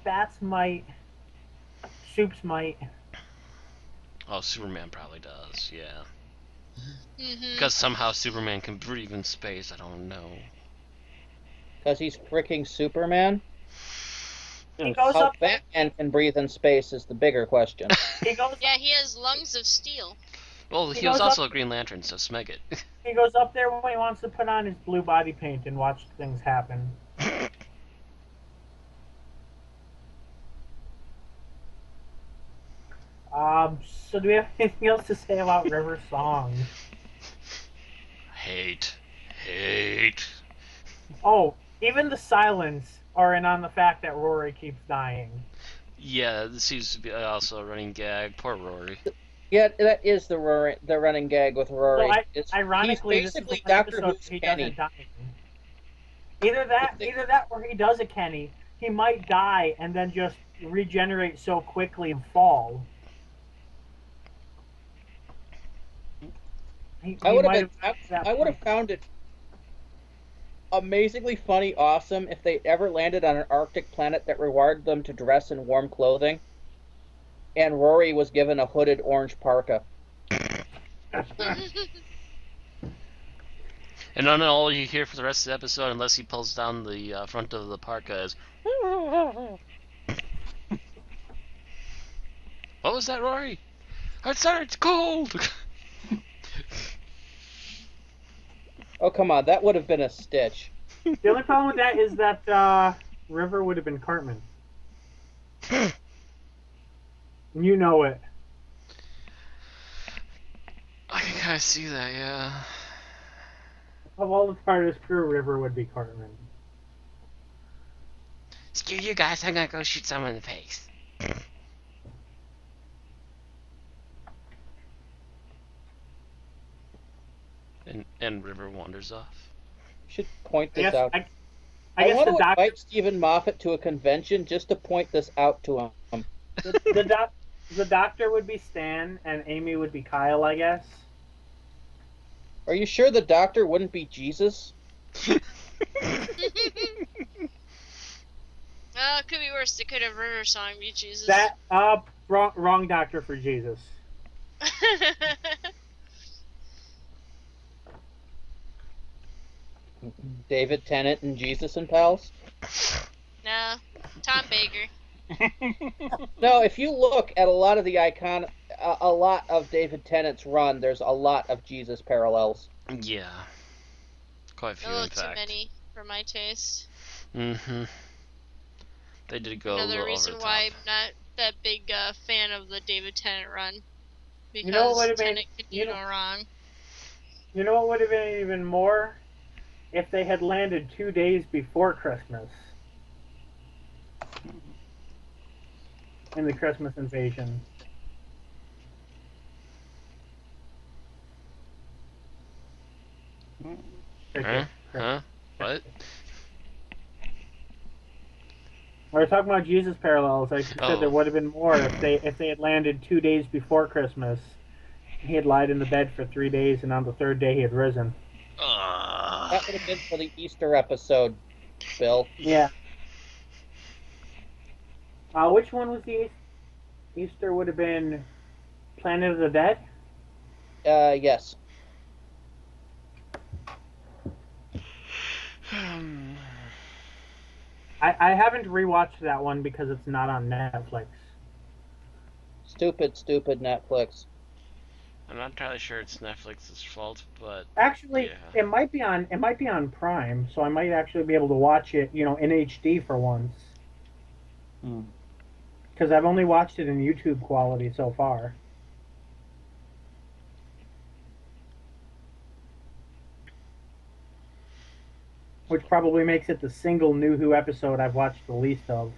S3: Bats might. Soups might.
S2: Oh, Superman probably does, yeah. Because somehow Superman can breathe in space, I don't know.
S1: Because he's freaking Superman?
S3: He goes
S1: How
S3: up
S1: Batman can breathe in space is the bigger question.
S4: Yeah, he has lungs of steel.
S2: Well, he was also a Green Lantern, so smeg it.
S3: He goes up there when he wants to put on his blue body paint and watch things happen. So do we have anything else to say about River's song?
S2: Hate.
S3: Oh, even the silence are in on the fact that Rory keeps dying.
S2: Yeah, this seems to be also a running gag. Poor Rory.
S1: Yeah, that is the running gag with Rory.
S3: So ironically,
S1: he's basically
S3: this is the
S1: Doctor
S3: episode
S1: Who's
S3: he
S1: Kenny.
S3: doesn't die. Either that, or he does a Kenny. He might die and then just regenerate so quickly and fall.
S1: I would have found it amazingly funny, awesome if they ever landed on an Arctic planet that required them to dress in warm clothing, and Rory was given a hooded orange parka.
S2: And then all you hear for the rest of the episode, unless he pulls down the front of the parka, is... What was that, Rory? It's cold!
S1: Oh, come on, that would have been a stitch.
S3: The only problem with that is that River would have been Cartman. You know it.
S2: I can kind of see that, yeah.
S3: Of all the part of his crew, River would be Cartman.
S2: Screw you guys, I'm gonna go shoot someone in the face. And River wanders off.
S1: Should point this out.
S3: I guess
S1: want
S3: the
S1: to invite Stephen Moffat to a convention just to point this out to him.
S3: The Doctor would be Stan, and Amy would be Kyle, I guess.
S1: Are you sure the Doctor wouldn't be Jesus?
S4: It could be worse. They could have River Song be Jesus.
S3: Wrong Doctor for Jesus.
S1: David Tennant and Jesus and Pals?
S4: Nah, Tom Baker.
S1: No, if you look at a lot of the a lot of David Tennant's run, there's a lot of Jesus parallels.
S2: Yeah. Quite a few,
S4: A little
S2: in
S4: too
S2: fact.
S4: many for my taste.
S2: Mm-hmm. They did go a
S4: Another
S2: little over
S4: reason
S2: the
S4: why
S2: top.
S4: I'm not that big fan of the David Tennant run.
S3: You know what would
S4: Because
S3: have been
S4: Tennant can do no wrong.
S3: You know what would have been even more? If they had landed 2 days before Christmas in the Christmas invasion.
S2: Huh? What?
S3: We were talking about Jesus parallels. I said there
S2: Oh.
S3: would have been more if they had landed 2 days before Christmas. He had lied in the bed for 3 days, and on the third day he had risen.
S1: That would have been for the Easter episode, Bill.
S3: Yeah. Which one was the Easter? Would have been Planet of the Dead?
S1: Yes.
S3: I haven't rewatched that one because it's not on Netflix.
S1: Stupid Netflix.
S2: I'm not entirely sure it's Netflix's fault, but
S3: Actually,
S2: yeah.
S3: it might be on Prime, so I might actually be able to watch it, in HD for once. Because I've only watched it in YouTube quality so far. Which probably makes it the single New Who episode I've watched the least of.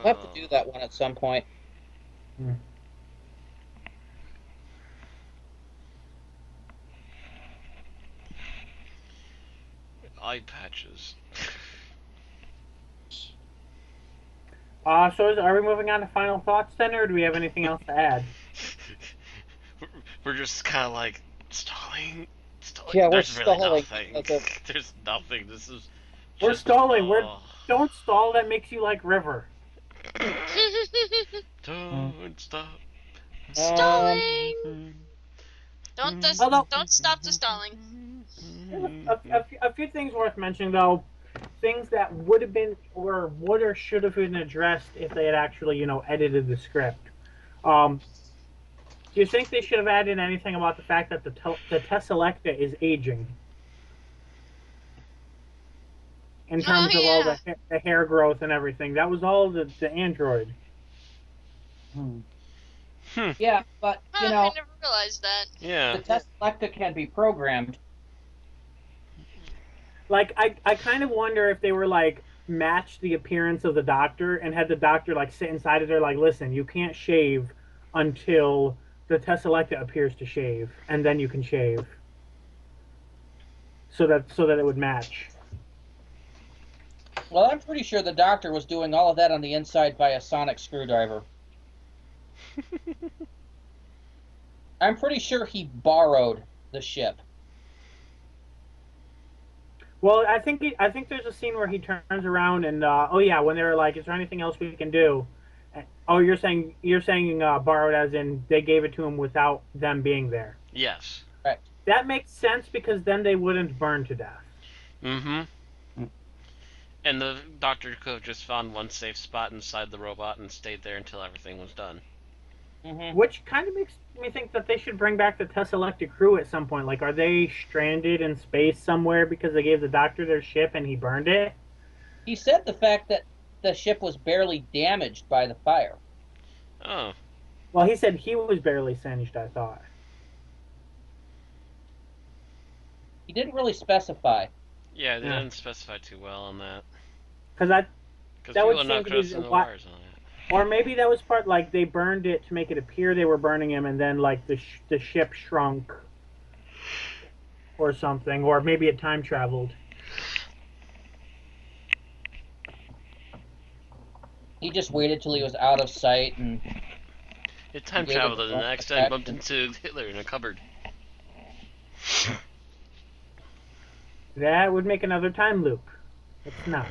S1: We'll have to do that one at some point.
S2: Eye patches.
S3: So are we moving on to final thoughts then, or do we have anything else to add?
S2: We're just kind of like stalling.
S1: Yeah, we're
S2: There's really
S1: stalling.
S2: nothing. There's nothing. This is.
S3: We're stalling. Don't stall. That makes you like River.
S2: Don't stop.
S4: Stalling. Don't stop the stalling.
S3: A few things worth mentioning though. Things that would have been or would or should have been addressed if they had actually, edited the script. Do you think they should have added anything about the fact that the Tesselecta is aging? In terms of all the hair growth and everything. That was all the android.
S1: Yeah, but,
S4: I never realized that.
S2: Yeah.
S1: The Tesselecta can be programmed.
S3: Like, I kind of wonder if they were, like, matched the appearance of the Doctor and had the Doctor, like, sit inside of there, like, listen, you can't shave until the Tesselecta appears to shave, and then you can shave. So that it would match.
S1: Well, I'm pretty sure the Doctor was doing all of that on the inside by a sonic screwdriver. I'm pretty sure he borrowed the ship.
S3: Well, I think there's a scene where he turns around and when they were like, "Is there anything else we can do?" Oh, you're saying borrowed as in they gave it to him without them being there.
S2: Yes.
S1: Right.
S3: That makes sense because then they wouldn't burn to death.
S2: Mm-hmm. And the Doctor could have just found one safe spot inside the robot and stayed there until everything was done.
S1: Mm-hmm.
S3: Which kind of makes me think that they should bring back the Tesselecta crew at some point. Like, are they stranded in space somewhere because they gave the Doctor their ship and he burned it?
S1: He said the fact that the ship was barely damaged by the fire.
S2: Oh.
S3: Well, he said he was barely singed, I thought.
S1: He didn't really specify.
S2: Yeah, they didn't specify too well on that.
S3: Because that would
S2: people are
S3: seem
S2: not
S3: to be
S2: crossing the wires on it.
S3: Or maybe that was part, like, they burned it to make it appear they were burning him, and then, like, the ship shrunk or something. Or maybe it time traveled.
S1: He just waited till he was out of sight and...
S2: It time traveled and the next time bumped into Hitler in a cupboard.
S3: That would make another time loop. It's not.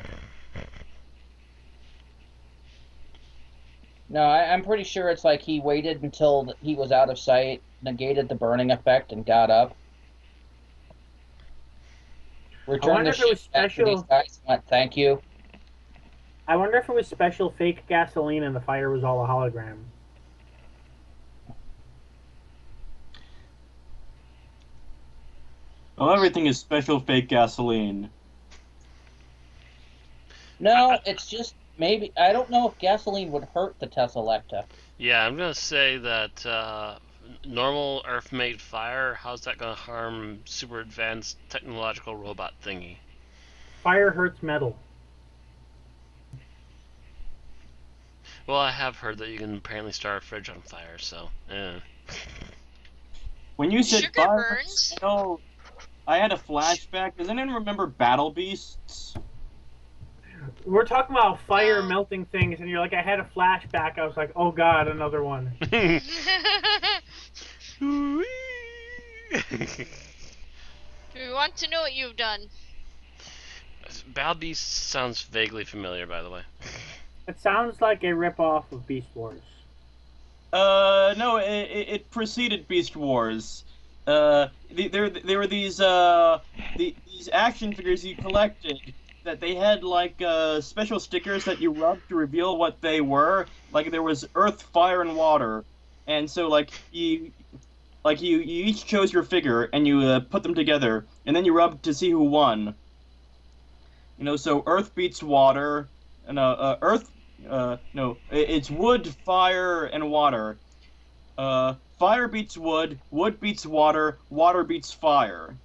S1: No, I'm pretty sure it's like he waited until he was out of sight, negated the burning effect, and got up.
S3: I
S1: Returned
S3: wonder
S1: the
S3: if it was
S1: ship back to these
S3: special.
S1: guys and went, thank you.
S3: I wonder if it was special fake gasoline and the fire was all a hologram.
S5: Well, everything is special fake gasoline.
S1: No, it's just maybe I don't know if gasoline would hurt the Tesselecta.
S2: Yeah, I'm gonna say that normal Earth-made fire. How's that gonna harm super advanced technological robot thingy?
S3: Fire hurts metal.
S2: Well, I have heard that you can apparently start a fridge on fire, so.
S5: When you said
S4: Sugar
S5: fire,
S4: burns.
S5: I had a flashback. Does anyone remember Battle Beasts?
S3: We're talking about fire
S4: No.
S3: melting things, and you're like, I had a flashback. I was like, oh god, another one.
S4: Do we want to know what you've done?
S2: Battle Beast sounds vaguely familiar, by the way.
S3: It sounds like a ripoff of Beast Wars.
S5: No, it preceded Beast Wars. There were these action figures you collected that they had like special stickers that you rubbed to reveal what they were. Like there was Earth, Fire, and Water, and so you each chose your figure and you put them together, and then you rubbed to see who won. You know, so Earth beats Water, and it's Wood, Fire, and Water. Fire beats Wood, Wood beats Water, Water beats Fire.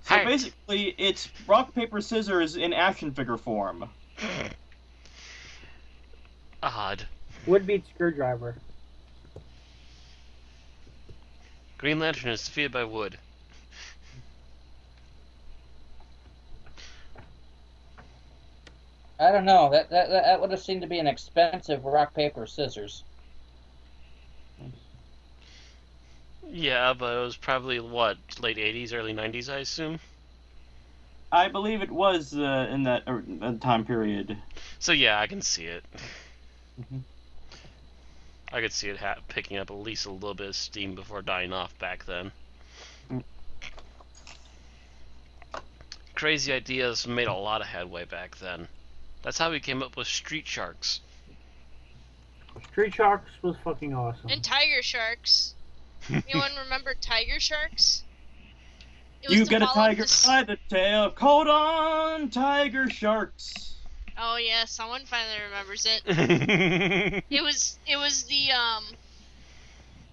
S5: So
S2: Hey.
S5: basically, it's rock, paper, scissors in action figure form.
S2: Odd.
S3: Wood beat Screwdriver.
S2: Green Lantern is defeated by wood.
S1: I don't know. That would have seemed to be an expensive rock, paper, scissors.
S2: Yeah, but it was probably, what, late 80s, early 90s, I assume?
S5: I believe it was in that time period.
S2: So yeah, I can see it.
S5: Mhm.
S2: I could see it picking up at least a little bit of steam before dying off back then.
S5: Mm.
S2: Crazy Ideas made a lot of headway back then. That's how we came up with Street Sharks.
S3: Street Sharks was fucking awesome.
S4: And Tiger Sharks. Anyone remember Tiger Sharks? It was
S5: You
S4: the
S5: get a
S4: follow-up
S5: tiger
S4: to
S5: by the tail, cold on Tiger Sharks.
S4: Oh yeah, someone finally remembers it.
S2: Yeah,
S4: It was the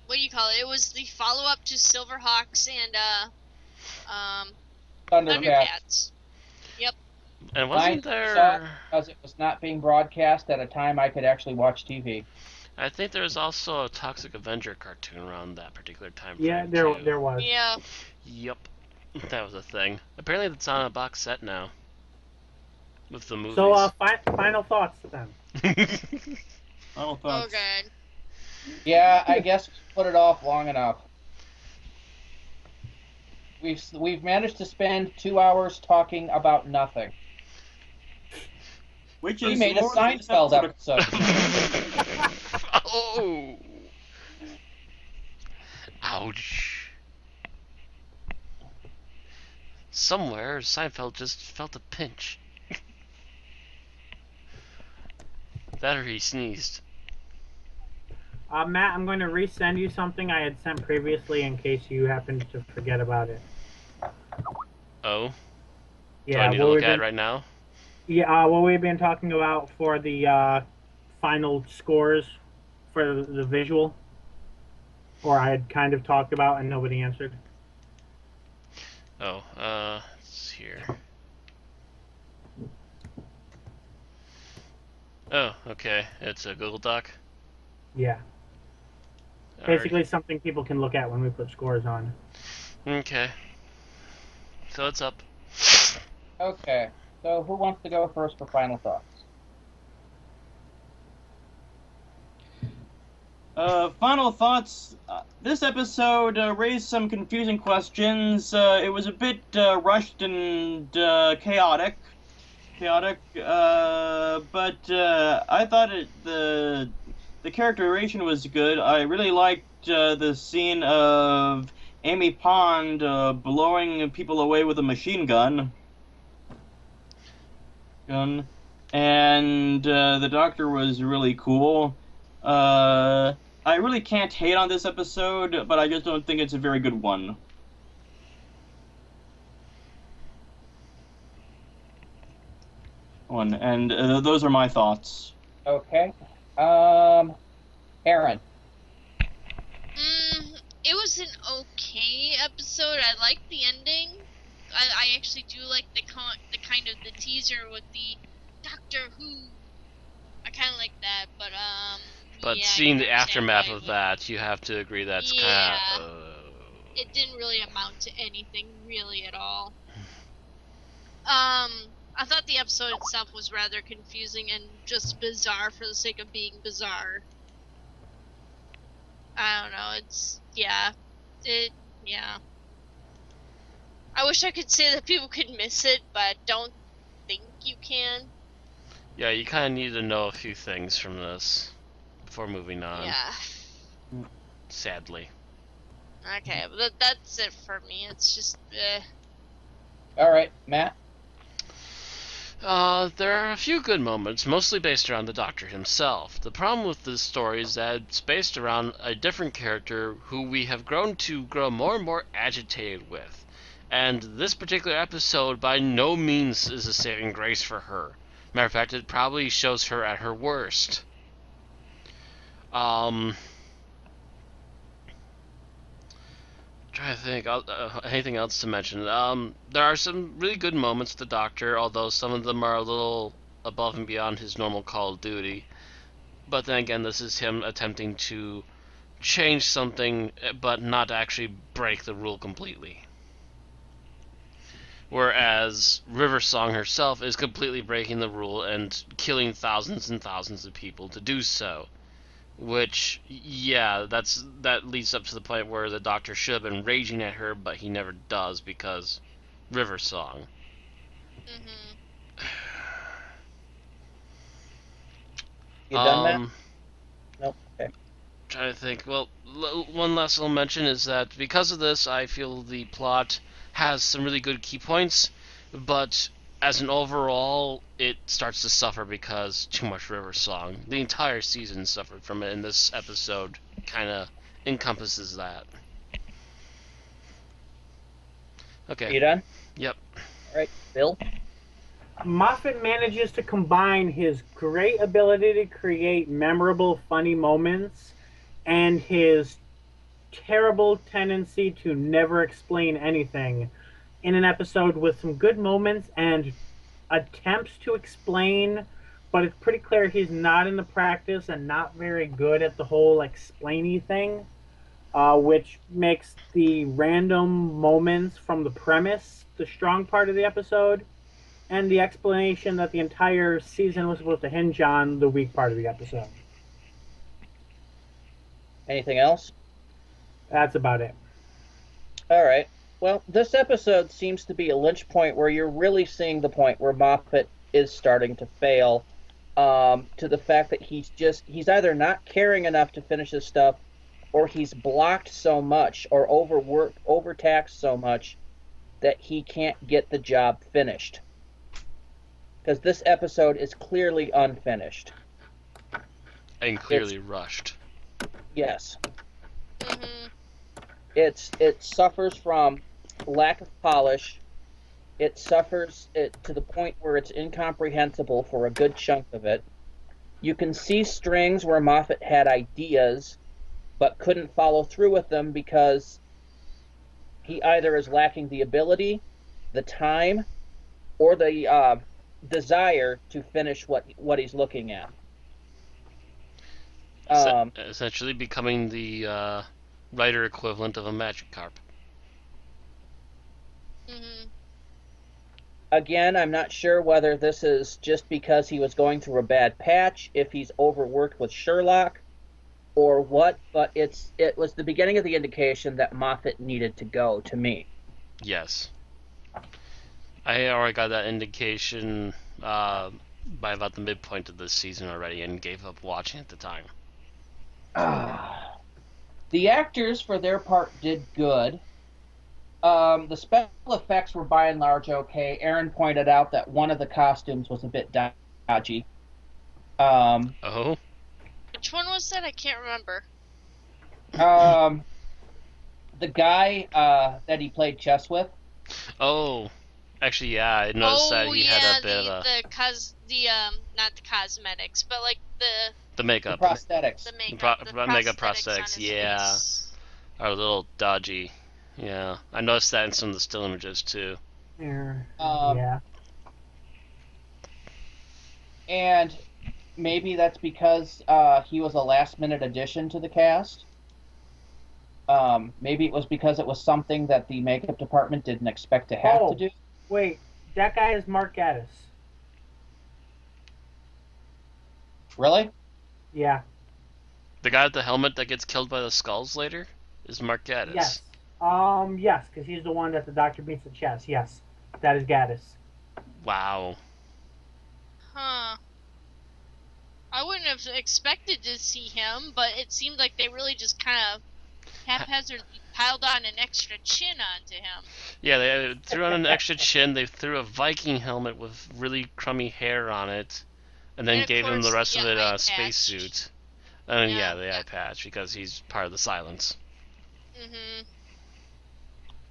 S4: what do you call it? It was the follow-up to Silverhawks and
S1: Thundercats.
S4: Thundercats.
S2: and
S1: Mine
S2: wasn't
S1: saw
S2: there...
S1: because it was not being broadcast at a time I could actually watch TV.
S2: I think there was also a Toxic Avenger cartoon around that particular time frame,
S3: Yeah,
S2: too.
S3: there was.
S4: Yeah.
S2: Yep. That was a thing. Apparently it's on a box set now. With the movies.
S3: So, final thoughts then.
S5: Final
S4: Oh
S5: thoughts.
S4: god.
S1: Yeah, I guess we put it off long enough. We've managed to spend 2 hours talking about nothing.
S5: Which
S1: We
S5: is
S1: made a
S5: more than this
S1: Seinfeld
S5: episode
S1: episode.
S2: Oh! Ouch. Somewhere, Seinfeld just felt a pinch. That or he sneezed.
S3: Matt, I'm going to resend you something I had sent previously in case you happened to forget about it.
S2: Oh?
S3: Yeah,
S2: Do I need to
S3: what
S2: look
S3: we've
S2: at it
S3: been-
S2: right now?
S3: Yeah, what we've been talking about for the final scores for the visual, or I had kind of talked about and nobody answered.
S2: Oh, it's here. Oh, okay. It's a Google Doc.
S3: Yeah, basically something people can look at when we put scores on.
S2: Okay. So it's up.
S1: Okay, so who wants to go first for final thoughts?
S5: Final thoughts. This episode raised some confusing questions. It was a bit rushed and chaotic. But I thought the characterization was good. I really liked the scene of Amy Pond blowing people away with a machine gun. And the Doctor was really cool. I really can't hate on this episode, but I just don't think it's a very good one. And those are my thoughts.
S1: Okay. Aaron.
S4: It was an okay episode. I liked the ending. I actually do like the kind of the teaser with the Doctor Who. I kind of like that, but yeah,
S2: seeing the aftermath of that, you have to agree that's kind of.
S4: It didn't really amount to anything really at all. I thought the episode itself was rather confusing and just bizarre for the sake of being bizarre. I don't know. Yeah. I wish I could say that people could miss it, but I don't think you can.
S2: Yeah, you kind of need to know a few things from this before moving on.
S4: Yeah.
S2: Sadly.
S4: Okay, but that's it for me. It's just,
S1: All right, Matt.
S2: There are a few good moments, mostly based around the Doctor himself. The problem with this story is that it's based around a different character who we have grown to grow more and more agitated with. And this particular episode by no means is a saving grace for her. Matter of fact, it probably shows her at her worst. Trying to think anything else to mention. There are some really good moments with the Doctor, although some of them are a little above and beyond his normal Call of Duty. But then again, this is him attempting to change something, but not actually break the rule completely. Whereas River Song herself is completely breaking the rule and killing thousands and thousands of people to do so. Which, yeah, that leads up to the point where the Doctor should have been raging at her, but he never does because River Song.
S1: You done, Matt? Nope. Okay.
S2: Trying to think. Well, one last little mention is that because of this, I feel the plot has some really good key points, but as an overall, it starts to suffer because too much River Song. The entire season suffered from it, and this episode kind of encompasses that. Okay.
S1: You done?
S2: Yep.
S1: All right, Bill.
S3: Moffat manages to combine his great ability to create memorable, funny moments and his terrible tendency to never explain anything in an episode with some good moments and attempts to explain, but it's pretty clear he's not in the practice and not very good at the whole explainy thing, which makes the random moments from the premise the strong part of the episode, and the explanation that the entire season was supposed to hinge on the weak part of the episode.
S1: Anything else?
S3: That's about it.
S1: All right. Well, this episode seems to be a lynch point where you're really seeing the point where Moffat is starting to fail, to the fact that he's either not caring enough to finish his stuff, or he's blocked so much or overtaxed so much that he can't get the job finished. Because this episode is clearly unfinished.
S2: And clearly rushed.
S1: Yes. It suffers from lack of polish. It suffers to the point where it's incomprehensible for a good chunk of it. You can see strings where Moffat had ideas but couldn't follow through with them because he either is lacking the ability, the time, or the desire to finish what he's looking at.
S2: Essentially becoming the writer equivalent of a magic carp.
S1: Again, I'm not sure whether this is just because he was going through a bad patch, if he's overworked with Sherlock, or what, but it was the beginning of the indication that Moffat needed to go, to me.
S2: Yes. I already got that indication by about the midpoint of this season already and gave up watching at the time.
S1: The actors, for their part, did good. The special effects were by and large okay. Aaron pointed out that one of the costumes was a bit dodgy.
S2: Oh?
S4: Which one was that? I can't remember.
S1: Um, the guy that he played chess with.
S2: Oh. Actually, yeah, I noticed that
S4: Oh
S2: he
S4: yeah,
S2: had a bit of
S4: not the cosmetics, but like
S2: the
S1: The
S2: makeup.
S1: prosthetics.
S4: the makeup, the
S2: Makeup
S4: prosthetics on
S2: prosthetics,
S4: his
S2: yeah.
S4: face.
S2: Are a little dodgy. Yeah. I noticed that in some of the still images, too.
S3: Yeah.
S1: And maybe that's because he was a last-minute addition to the cast. Maybe it was because it was something that the makeup department didn't expect to have to do.
S3: Wait, that guy is Mark Gaddis.
S1: Really?
S3: Yeah.
S2: The guy with the helmet that gets killed by the skulls later is Mark Gaddis.
S3: Yes. Yes, because he's the one that the doctor beats at chess. Yes, that is Gaddis.
S2: Wow.
S4: Huh. I wouldn't have expected to see him, but it seemed like they really just kind of haphazardly piled on an extra chin onto him.
S2: Yeah, they threw on an extra chin, they threw a Viking helmet with really crummy hair on it, and then
S4: And of
S2: gave him the
S4: course,
S2: rest
S4: the
S2: of it
S4: eye
S2: a spacesuit. And yeah, the eye patch, because he's part of the silence.
S4: Mhm.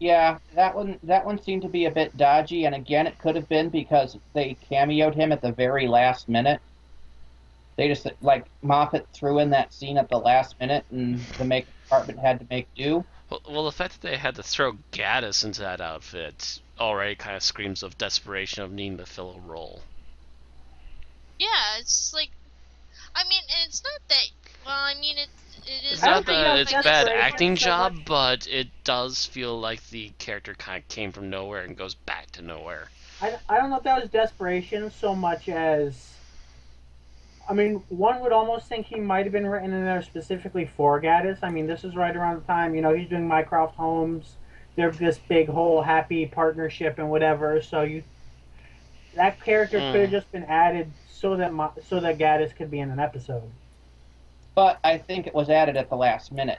S1: Yeah, that one seemed to be a bit dodgy, and again, it could have been because they cameoed him at the very last minute. They just like Moffat threw in that scene at the last minute, and the makeup department had to make do.
S2: Well, the fact that they had to throw Gaddis into that outfit already kind of screams of desperation of needing to fill a role.
S4: Yeah, it's like, I mean, and it's not that. Well, I mean, it is.
S2: It's not that it's
S4: like
S2: bad
S3: desperation
S2: acting
S3: so
S2: job,
S3: much.
S2: but it does feel like the character kind of came from nowhere and goes back to nowhere.
S3: I don't know if that was desperation so much as. I mean, one would almost think he might have been written in there specifically for Gaddis. I mean, this is right around the time, he's doing Mycroft Holmes. They're this big whole happy partnership and whatever. So that character could have just been added so that Gaddis could be in an episode.
S1: But I think it was added at the last minute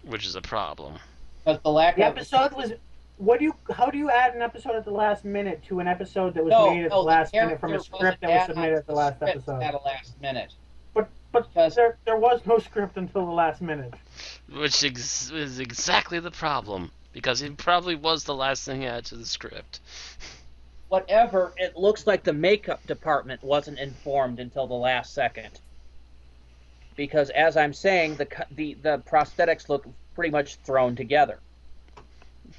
S2: Which is a problem.
S1: because the lack
S3: The
S1: of
S3: episode was. How do you add an episode at the last minute to an episode that was
S1: no,
S3: made at
S1: no,
S3: the last minute
S1: character
S3: from a
S1: wasn't
S3: script that was
S1: added
S3: submitted at the last
S1: script
S3: episode?
S1: at a last minute.
S3: But
S1: Because-
S3: there was no script until the last minute.
S2: Which is exactly the problem. Because it probably was the last thing added to the script.
S1: Whatever, it looks like the makeup department wasn't informed until the last second. Because as I'm saying, the prosthetics look pretty much thrown together.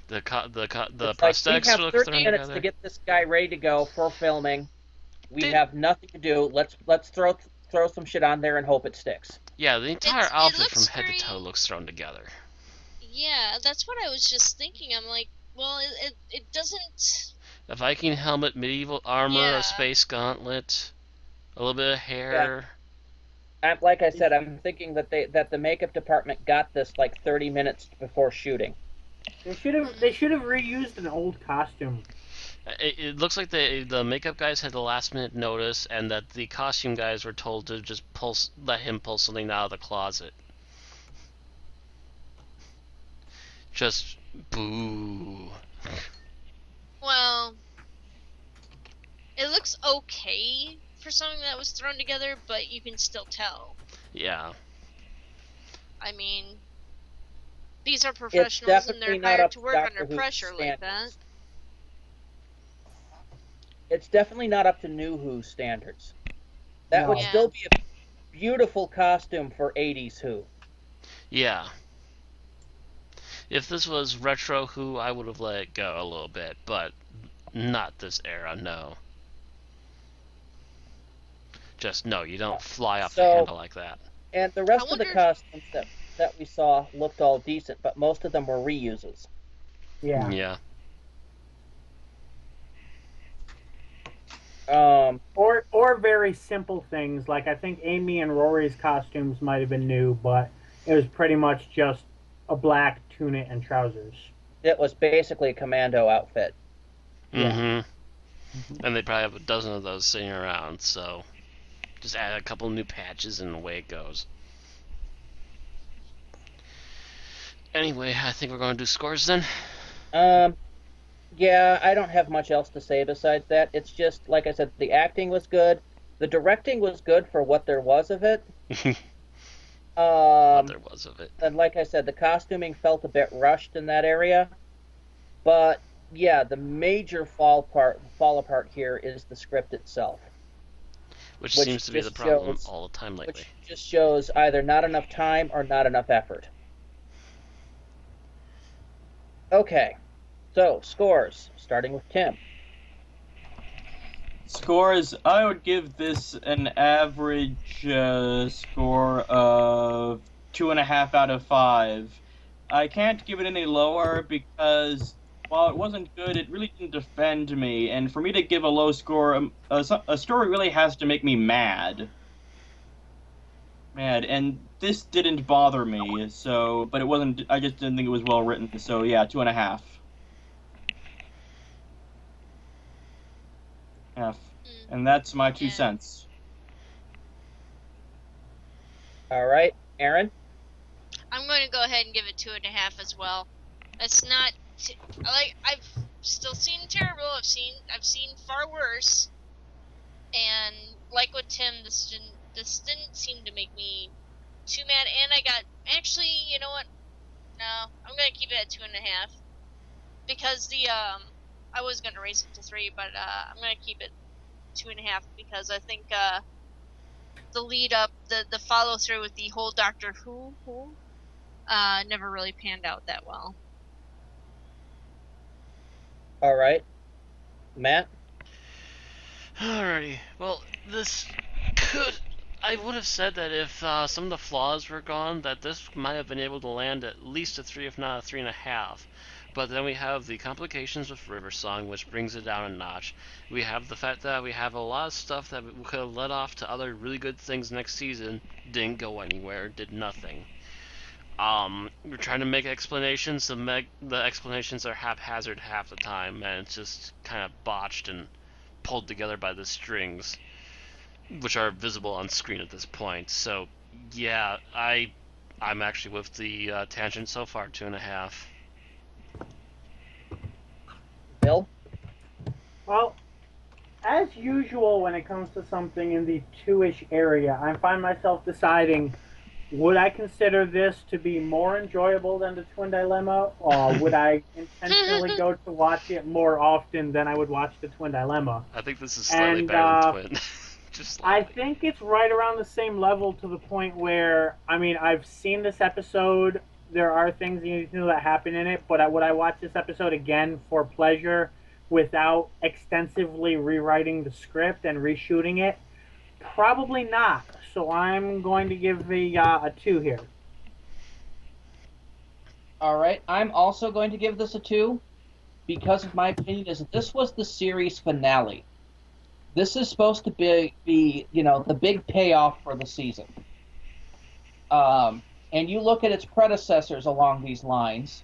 S2: The
S1: It's
S2: prosthetics
S1: like, we have
S2: look
S1: 30
S2: thrown
S1: minutes
S2: together.
S1: to get this guy ready to go for filming. We
S2: Did-
S1: have nothing to do. Let's throw some shit on there and hope it sticks.
S2: Yeah, the entire
S4: It
S2: outfit from
S4: looks
S2: head
S4: very-
S2: to toe looks thrown together.
S4: Yeah, that's what I was just thinking. I'm like, well, it doesn't.
S2: A Viking helmet, medieval armor,
S4: Yeah.
S2: a space gauntlet, a little bit of hair.
S1: Like I said, I'm thinking that the makeup department got this like 30 minutes before shooting.
S3: They should have reused an old costume.
S2: It looks like the makeup guys had the last minute notice, and that the costume guys were told to just let him pull something out of the closet. Just boo.
S4: Well, it looks okay for something that was thrown together, but you can still tell.
S2: Yeah.
S4: I mean, these are professionals and they're
S1: definitely not
S4: hired
S1: up
S4: to
S1: to
S4: work
S1: Doctor
S4: under
S1: Who's
S4: pressure like that.
S1: standards. It's definitely not up to New Who standards. That
S3: No.
S1: would
S4: Yeah.
S1: still be a beautiful costume for 80s Who.
S2: Yeah. If this was retro Who, I would have let it go a little bit, but not this era, no. Just no, you don't fly off the
S1: So-
S2: handle like that.
S1: And the rest of the
S4: wonder-
S1: costumes that we saw looked all decent, but most of them were reuses.
S3: Yeah.
S2: Yeah.
S3: Or very simple things like I think Amy and Rory's costumes might have been new, but it was pretty much just a black tunic and trousers.
S1: It was basically a commando outfit.
S3: Yeah.
S2: Mm-hmm. And they probably have a dozen of those sitting around, so just add a couple new patches and away it goes. Anyway, I think we're going to do scores then.
S1: Yeah, I don't have much else to say besides that. It's just, like I said, the acting was good. The directing was good for what there was of it.
S2: What there was of it.
S1: And like I said, the costuming felt a bit rushed in that area. But yeah, the major fall apart here is the script itself,
S2: Which seems to be the
S1: just
S2: problem
S1: shows
S2: all the time lately.
S1: which just shows either not enough time or not enough effort. Okay, so scores, starting with Tim.
S5: Scores, I would give this an average score of 2.5 out of 5. I can't give it any lower because while it wasn't good, it really didn't offend me. And for me to give a low score, a story really has to make me mad. And this didn't bother me. So, but it wasn't. I just didn't think it was well written. So yeah, 2.5. Half. And that's my 2 cents.
S1: All right, Aaron.
S4: I'm going to go ahead and give it 2.5 as well. It's not I've still seen terrible. I've seen far worse. And like with Tim, this didn't seem to make me too mad. And I got actually, you know what? No, I'm gonna keep it at 2.5 because I was gonna raise it to 3, but I'm gonna keep it 2.5 because I think the lead up, the follow through with the whole Doctor Who never really panned out that well.
S1: All right, Matt.
S2: Alrighty. Well, this could. I would have said that if some of the flaws were gone, that this might have been able to land at least a 3, if not a 3.5. But then we have the complications with River Song, which brings it down a notch. We have the fact that we have a lot of stuff that we could have led off to other really good things next season, didn't go anywhere, did nothing. We're trying to make explanations. The explanations are haphazard half the time, and it's just kind of botched and pulled together by the strings, which are visible on screen at this point. So, yeah, I'm actually with the tangent so far, 2.5.
S1: Bill.
S3: Well, as usual, when it comes to something in the 2-ish area, I find myself deciding, would I consider this to be more enjoyable than the Twin Dilemma, or would I intentionally go to watch it more often than I would watch the Twin Dilemma?
S2: I think this is slightly better than Twin. Just
S3: I think it's right around the same level, to the point where, I mean, I've seen this episode. There are things you need to know that happen in it, but would I watch this episode again for pleasure without extensively rewriting the script and reshooting it? Probably not. So I'm going to give a 2 here.
S1: All right, I'm also going to give this a 2 because my opinion is that this was the series finale. This is supposed to be the big payoff for the season. And you look at its predecessors along these lines.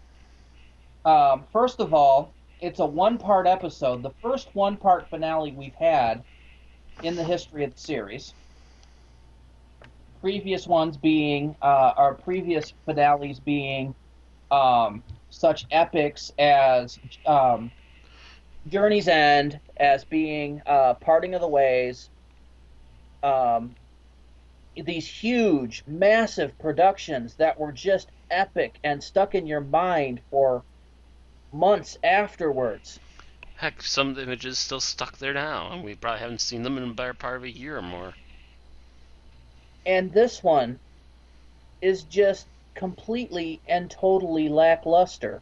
S1: First of all, it's a 1-part episode, the first 1-part finale we've had in the history of the series. Previous ones being, our previous finales being such epics as Journey's End, as being Parting of the Ways, these huge, massive productions that were just epic and stuck in your mind for months afterwards.
S2: Heck, some images still stuck there now, and we probably haven't seen them in a better part of a year or more.
S1: And this one is just completely and totally lackluster.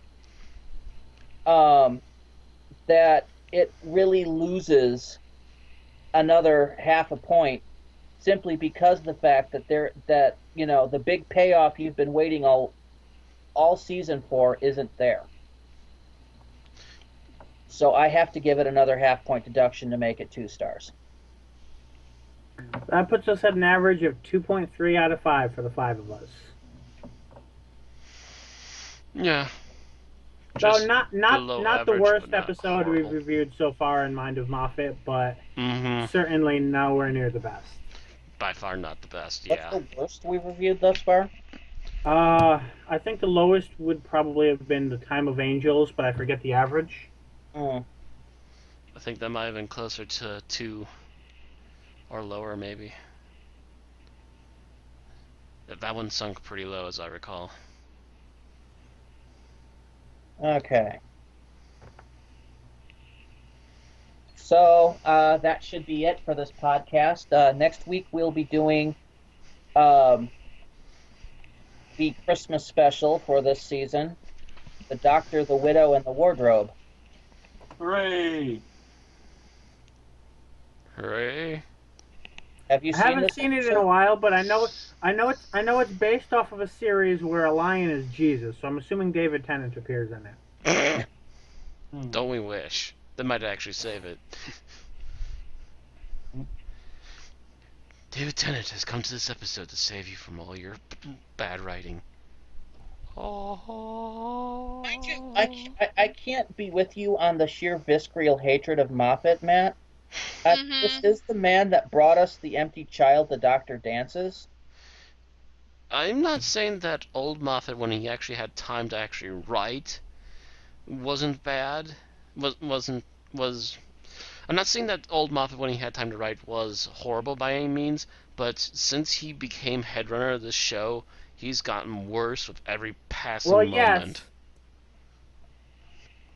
S1: That it really loses another half a point simply because of the fact that the big payoff you've been waiting all season for isn't there. So I have to give it another half-point deduction to make it 2 stars.
S3: That puts us at an average of 2.3 out of 5 for the 5 of us.
S2: Yeah.
S3: So not the worst
S2: not
S3: episode
S2: horrible.
S3: we've reviewed so far in Mind of Moffat, but certainly nowhere near the best.
S2: By far not the best, yeah.
S1: What's the worst we've reviewed thus far?
S3: I think the lowest would probably have been the Time of Angels, but I forget the average.
S1: Mm.
S2: I think that might have been closer to 2 or lower, maybe. That one sunk pretty low, as I recall.
S1: Okay. So that should be it for this podcast. Next week we'll be doing um, the Christmas special for this season, The Doctor, the Widow, and the Wardrobe.
S5: Hooray!
S2: Hooray!
S1: Have you
S3: I
S1: seen
S3: haven't
S1: this
S3: seen it in a
S1: episode?
S3: while, but I know it's based off of a series where a lion is Jesus, so I'm assuming David Tennant appears in it.
S2: Don't we wish? That might actually save it. David Tennant has come to this episode to save you from all your bad writing. Oh.
S1: I can't be with you on the sheer visceral hatred of Moffat, Matt. This
S4: Mm-hmm.
S1: is the man that brought us the empty child the Doctor dances.
S2: I'm not saying that old Moffat, when he actually had time to actually write, wasn't bad. Wasn't was. I'm not saying that old Moffat, when he had time to write, was horrible by any means. But since he became headrunner of this show, he's gotten worse with every
S3: Well,
S2: passing moment.
S3: yes,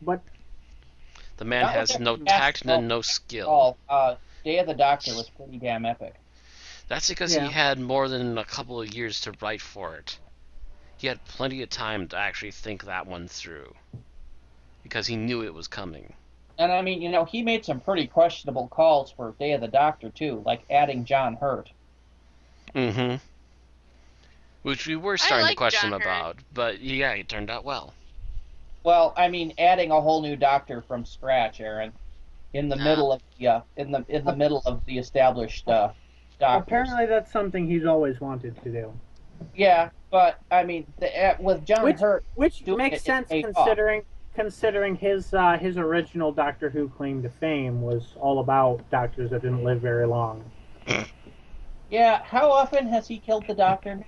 S3: but
S2: The man
S1: Not with
S2: has no
S1: every passing
S2: tact and
S1: moment
S2: no
S1: at
S2: skill.
S1: all. Day of the Doctor was pretty damn epic.
S2: That's because he
S3: yeah.
S2: had more than a couple of years to write for it. He had plenty of time to actually think that one through. Because he knew it was coming.
S1: And I mean, he made some pretty questionable calls for Day of the Doctor too, like adding John Hurt.
S2: Mm-hmm. Which we were
S4: I
S2: starting to
S4: like
S2: question
S4: John
S2: him
S4: Hurt.
S2: about, but yeah, it turned out well.
S1: Well, I mean, adding a whole new Doctor from scratch, Aaron, in the
S2: Ah,
S1: middle of the middle of the established Doctors.
S3: Apparently that's something he's always wanted to do.
S1: Yeah, but I mean, with John
S3: Which
S1: Hurt
S3: which
S1: doing
S3: makes
S1: it, it
S3: sense
S1: paid off.
S3: considering his original Doctor Who claim to fame was all about doctors that didn't live very long.
S1: Yeah, how often has he killed the Doctor now?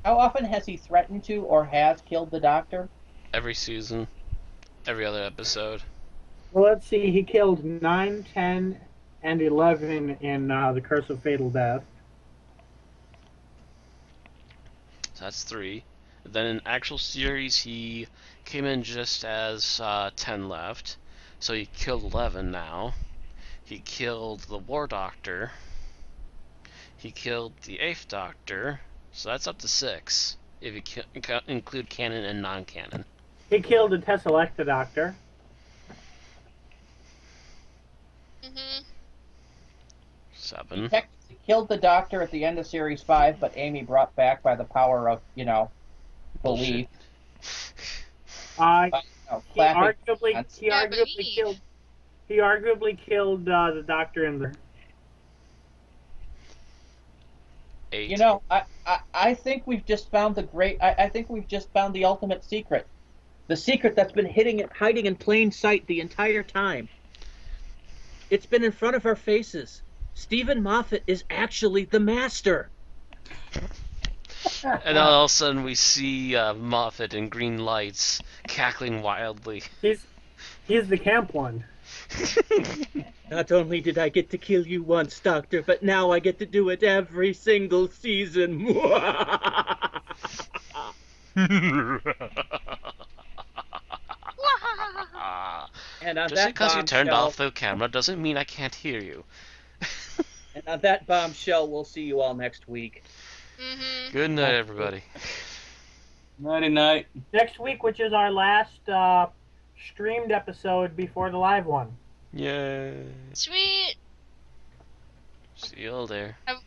S1: How often has he threatened to or has killed the Doctor?
S2: every season, every other episode.
S3: Well, let's see. He killed 9, 10, and 11 in The Curse of Fatal Death.
S2: So that's 3. Then in actual series, he came in just as 10 left. So he killed 11 now. He killed the War Doctor. He killed the 8th Doctor. So that's up to 6, if you include canon and non-canon.
S3: He killed the Tesselecta Doctor.
S4: Mm-hmm.
S2: 7.
S1: He technically killed the Doctor at the end of Series 5, but Amy brought back by the power of, belief.
S3: Uh,
S1: By,
S3: he
S1: clapping
S3: arguably
S1: hands.
S3: he
S4: Yeah,
S3: arguably
S4: believe.
S3: killed he arguably killed the Doctor in the.
S2: 8.
S1: I think we've just found I think we've just found the ultimate secret. The secret that's been hiding in plain sight the entire time. It's been in front of our faces. Stephen Moffat is actually the master.
S2: And then all of a sudden we see Moffat in green lights, cackling wildly.
S3: He's the camp one.
S1: Not only did I get to kill you once, Doctor, but now I get to do it every single season. And on
S2: Just
S1: that
S2: because you turned
S1: bombshell,
S2: off the camera doesn't mean I can't hear you.
S1: and on that bombshell, we'll see you all next week.
S4: Mm-hmm.
S2: Good night, everybody.
S5: Nighty night.
S3: Next week, which is our last streamed episode before the live one.
S2: Yay.
S4: Sweet.
S2: See you all there.
S4: Have